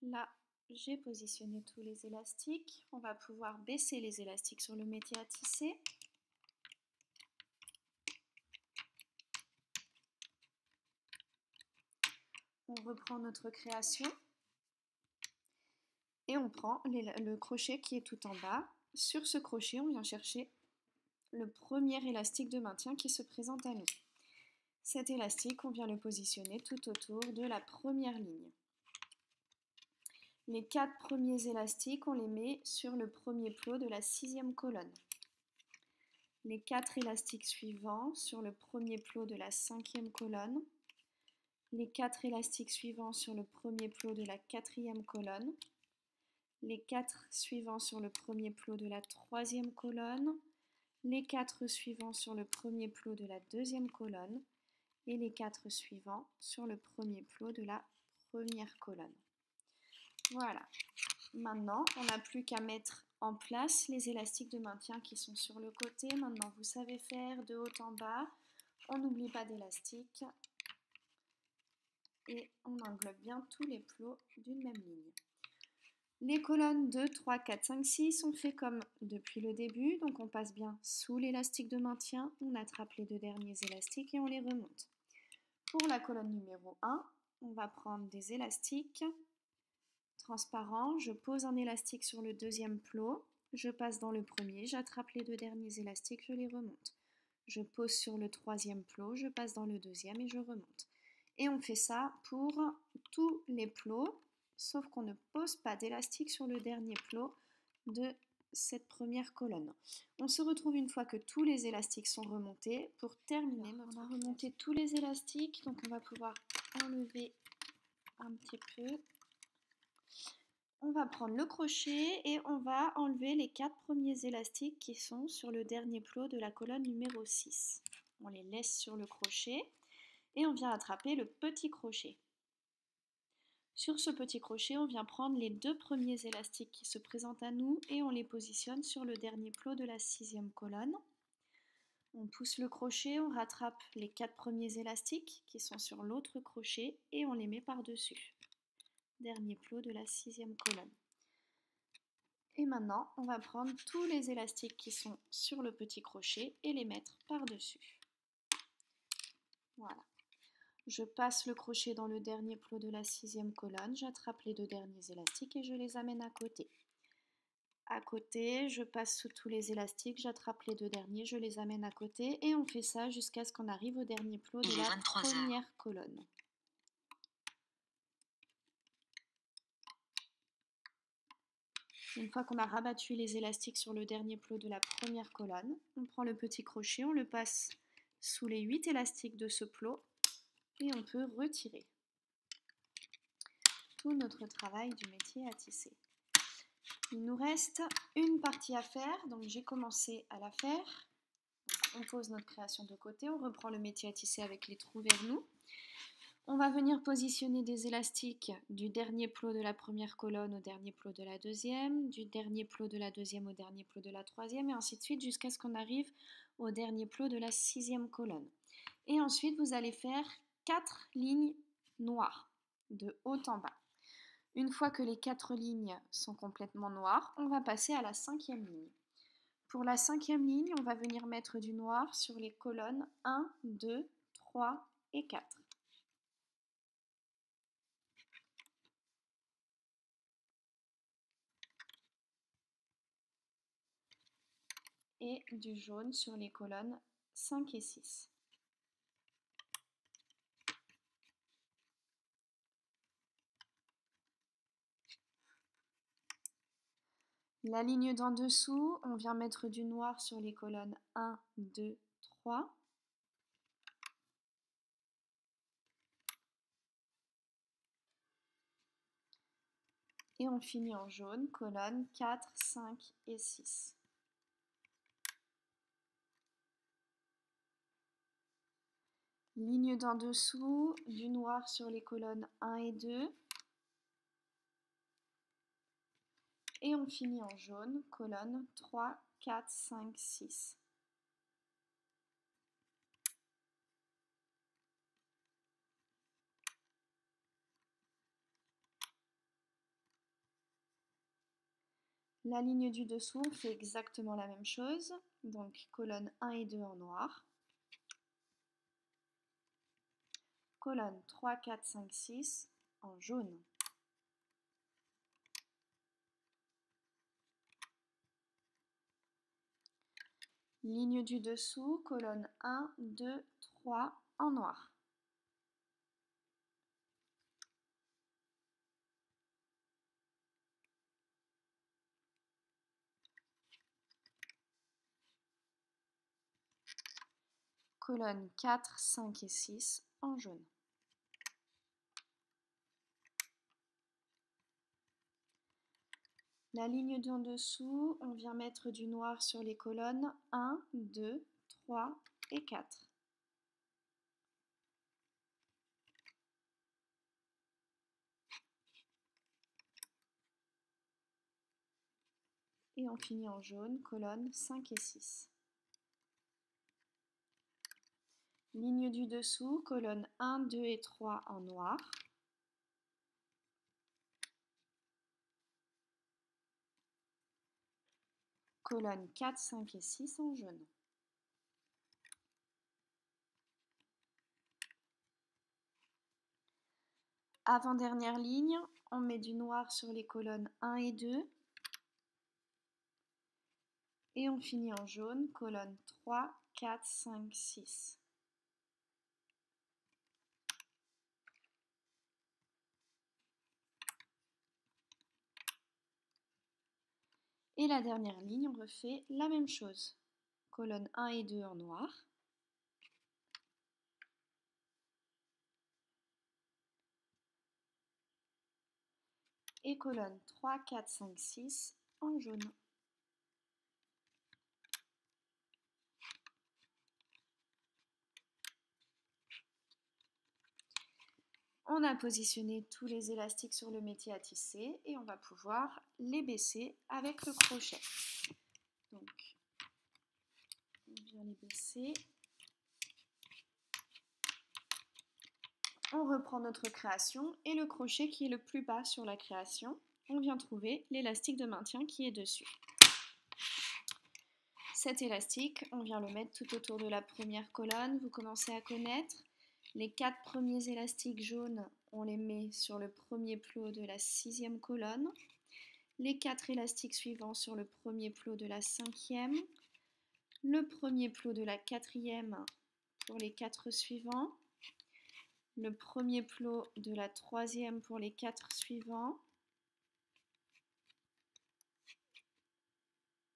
là j'ai positionné tous les élastiques. On va pouvoir baisser les élastiques sur le métier à tisser. on reprend notre création et on prend le crochet qui est tout en bas. Sur ce crochet, on vient chercher le premier élastique de maintien qui se présente à nous. Cet élastique, on vient le positionner tout autour de la première ligne. Les 4 premiers élastiques, on les met sur le premier plot de la 6e colonne. Les 4 élastiques suivants sur le premier plot de la 5e colonne. Les 4 élastiques suivants sur le premier plot de la 4e colonne. Les 4 suivants sur le premier plot de la 3e colonne. Les 4 suivants sur le premier plot de la 2e colonne. Et les 4 suivants sur le premier plot de la première colonne. Voilà. Maintenant, on n'a plus qu'à mettre en place les élastiques de maintien qui sont sur le côté. Maintenant, vous savez faire de haut en bas. On n'oublie pas d'élastique. Et on englobe bien tous les plots d'une même ligne. Les colonnes 2, 3, 4, 5, 6 sont faites comme depuis le début. Donc, on passe bien sous l'élastique de maintien. On attrape les 2 derniers élastiques et on les remonte. Pour la colonne numéro 1, on va prendre des élastiques transparent, je pose un élastique sur le 2e plot, je passe dans le premier, j'attrape les 2 derniers élastiques, je les remonte. Je pose sur le 3e plot, je passe dans le 2e et je remonte. Et on fait ça pour tous les plots, sauf qu'on ne pose pas d'élastique sur le dernier plot de cette première colonne. On se retrouve une fois que tous les élastiques sont remontés pour terminer notre création. On a remonté tous les élastiques, donc on va pouvoir enlever un petit peu. On va prendre le crochet et on va enlever les 4 premiers élastiques qui sont sur le dernier plot de la colonne numéro 6. On les laisse sur le crochet et on vient attraper le petit crochet. Sur ce petit crochet, on vient prendre les 2 premiers élastiques qui se présentent à nous et on les positionne sur le dernier plot de la 6e colonne. On pousse le crochet, on rattrape les 4 premiers élastiques qui sont sur l'autre crochet et on les met par-dessus. Dernier plot de la 6e colonne. Et maintenant, on va prendre tous les élastiques qui sont sur le petit crochet et les mettre par-dessus. Voilà. Je passe le crochet dans le dernier plot de la 6e colonne, j'attrape les 2 derniers élastiques et je les amène à côté. À côté, je passe sous tous les élastiques, j'attrape les 2 derniers, je les amène à côté et on fait ça jusqu'à ce qu'on arrive au dernier plot de la première colonne. Une fois qu'on a rabattu les élastiques sur le dernier plot de la première colonne, on prend le petit crochet, on le passe sous les 8 élastiques de ce plot et on peut retirer tout notre travail du métier à tisser. Il nous reste une partie à faire, donc j'ai commencé à la faire. Donc on pose notre création de côté, on reprend le métier à tisser avec les trous vers nous. On va venir positionner des élastiques du dernier plot de la première colonne au dernier plot de la deuxième, du dernier plot de la deuxième au dernier plot de la troisième, et ainsi de suite jusqu'à ce qu'on arrive au dernier plot de la 6e colonne. Et ensuite, vous allez faire 4 lignes noires, de haut en bas. Une fois que les 4 lignes sont complètement noires, on va passer à la 5e ligne. Pour la 5e ligne, on va venir mettre du noir sur les colonnes 1, 2, 3 et 4. Et du jaune sur les colonnes 5 et 6. La ligne d'en dessous, on vient mettre du noir sur les colonnes 1, 2, 3. Et on finit en jaune, colonnes 4, 5 et 6. Ligne d'en dessous, du noir sur les colonnes 1 et 2. Et on finit en jaune, colonnes 3, 4, 5, 6. La ligne du dessous, on fait exactement la même chose. Donc colonnes 1 et 2 en noir. colonne 3, 4, 5, 6 en jaune. Ligne du dessous, colonne 1, 2, 3 en noir. Colonne 4, 5 et 6 en jaune. La ligne d'en dessous, on vient mettre du noir sur les colonnes 1, 2, 3 et 4. Et on finit en jaune, colonnes 5 et 6. Ligne du dessous, colonnes 1, 2 et 3 en noir. Colonnes 4, 5 et 6 en jaune. Avant-dernière ligne, on met du noir sur les colonnes 1 et 2. Et on finit en jaune, colonnes 3, 4, 5, 6. Et la dernière ligne, on refait la même chose. Colonnes 1 et 2 en noir. Et colonnes 3, 4, 5, 6 en jaune. On a positionné tous les élastiques sur le métier à tisser et on va pouvoir les baisser avec le crochet. Donc, on vient les baisser. On reprend notre création et le crochet qui est le plus bas sur la création, on vient trouver l'élastique de maintien qui est dessus. Cet élastique, on vient le mettre tout autour de la première colonne. Vous commencez à connaître. Les 4 premiers élastiques jaunes, on les met sur le premier plot de la 6e colonne. Les 4 élastiques suivants sur le premier plot de la 5e. Le premier plot de la 4e pour les 4 suivants. Le premier plot de la 3e pour les 4 suivants.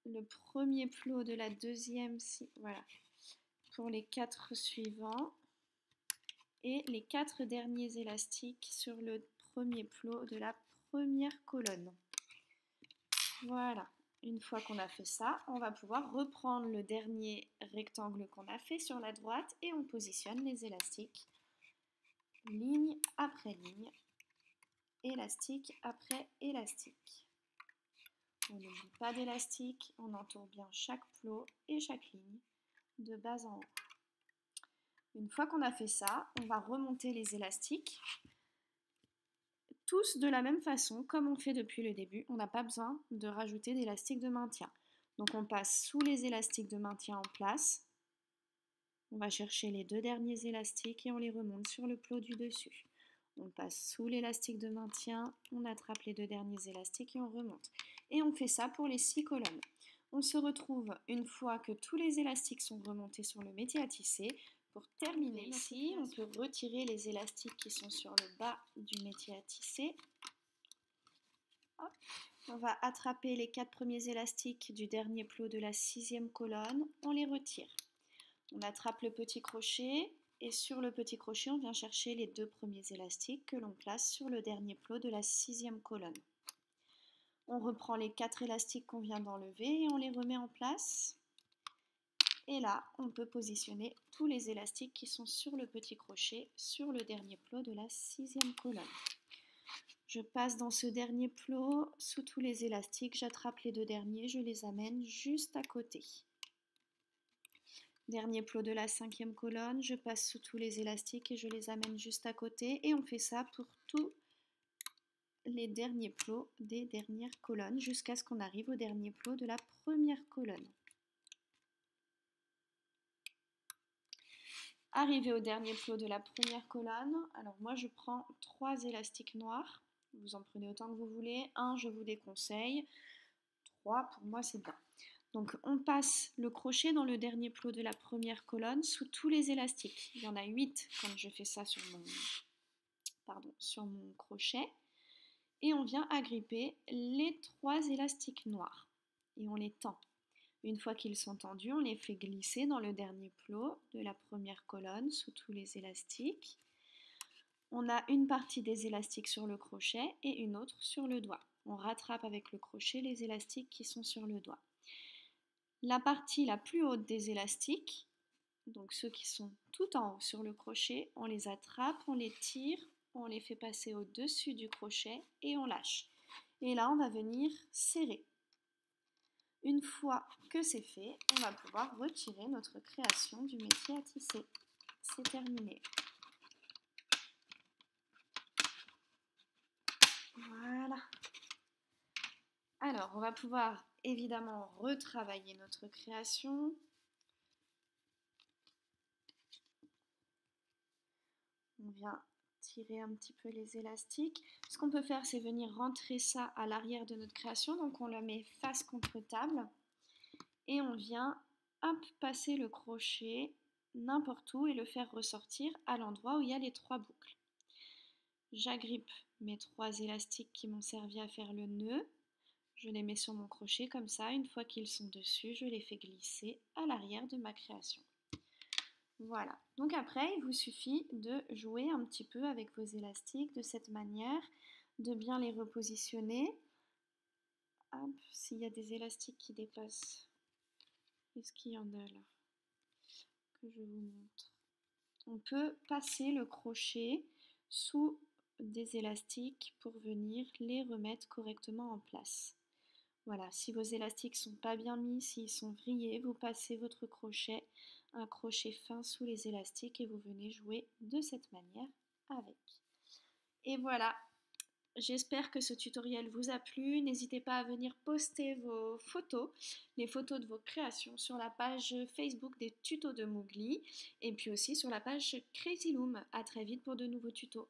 Le premier plot de la 2e, voilà, pour les 4 suivants. Et les 4 derniers élastiques sur le premier plot de la première colonne. Voilà, une fois qu'on a fait ça, on va pouvoir reprendre le dernier rectangle qu'on a fait sur la droite et on positionne les élastiques ligne après ligne, élastique après élastique. On n'oublie pas d'élastique, on entoure bien chaque plot et chaque ligne de bas en haut. Une fois qu'on a fait ça, on va remonter les élastiques, tous de la même façon, comme on fait depuis le début. On n'a pas besoin de rajouter d'élastique de maintien. Donc on passe sous les élastiques de maintien en place. On va chercher les 2 derniers élastiques et on les remonte sur le plot du dessus. On passe sous l'élastique de maintien, on attrape les 2 derniers élastiques et on remonte. Et on fait ça pour les 6 colonnes. On se retrouve une fois que tous les élastiques sont remontés sur le métier à tisser. Pour terminer ici, on peut retirer les élastiques qui sont sur le bas du métier à tisser. Hop. On va attraper les 4 premiers élastiques du dernier plot de la 6e colonne, on les retire. On attrape le petit crochet et sur le petit crochet, on vient chercher les 2 premiers élastiques que l'on place sur le dernier plot de la 6e colonne. On reprend les 4 élastiques qu'on vient d'enlever et on les remet en place. Et là, on peut positionner tous les élastiques qui sont sur le petit crochet sur le dernier plot de la 6e colonne. Je passe dans ce dernier plot, sous tous les élastiques, j'attrape les 2 derniers, je les amène juste à côté. Dernier plot de la 5e colonne, je passe sous tous les élastiques et je les amène juste à côté. Et on fait ça pour tous les derniers plots des dernières colonnes jusqu'à ce qu'on arrive au dernier plot de la première colonne. Arrivé au dernier plot de la première colonne, alors moi je prends 3 élastiques noirs. Vous en prenez autant que vous voulez. 1, je vous déconseille. 3, pour moi c'est bien. Donc on passe le crochet dans le dernier plot de la première colonne sous tous les élastiques. Il y en a 8 quand je fais ça sur mon crochet. Et on vient agripper les 3 élastiques noirs. Et on les tend. Une fois qu'ils sont tendus, on les fait glisser dans le dernier plot de la première colonne sous tous les élastiques. On a une partie des élastiques sur le crochet et une autre sur le doigt. On rattrape avec le crochet les élastiques qui sont sur le doigt. La partie la plus haute des élastiques, donc ceux qui sont tout en haut sur le crochet, on les attrape, on les tire, on les fait passer au-dessus du crochet et on lâche. Et là, on va venir serrer. Une fois que c'est fait, on va pouvoir retirer notre création du métier à tisser. C'est terminé. Voilà. Alors, on va pouvoir évidemment retravailler notre création. On vient tirer un petit peu les élastiques. Ce qu'on peut faire, c'est venir rentrer ça à l'arrière de notre création. Donc, on le met face contre table. Et on vient, hop, passer le crochet n'importe où et le faire ressortir à l'endroit où il y a les 3 boucles. J'agrippe mes 3 élastiques qui m'ont servi à faire le nœud. Je les mets sur mon crochet comme ça. Une fois qu'ils sont dessus, je les fais glisser à l'arrière de ma création. Voilà. Donc après, il vous suffit de jouer un petit peu avec vos élastiques de cette manière, de bien les repositionner. Hop, s'il y a des élastiques qui dépassent, est-ce qu'il y en a là que je vous montre? On peut passer le crochet sous des élastiques pour venir les remettre correctement en place. Voilà, si vos élastiques ne sont pas bien mis, s'ils sont vrillés, vous passez votre crochet, un crochet fin sous les élastiques et vous venez jouer de cette manière avec. Et voilà, j'espère que ce tutoriel vous a plu. N'hésitez pas à venir poster vos photos, les photos de vos créations sur la page Facebook des tutos de Moogly et puis aussi sur la page Crazy Loom. À très vite pour de nouveaux tutos.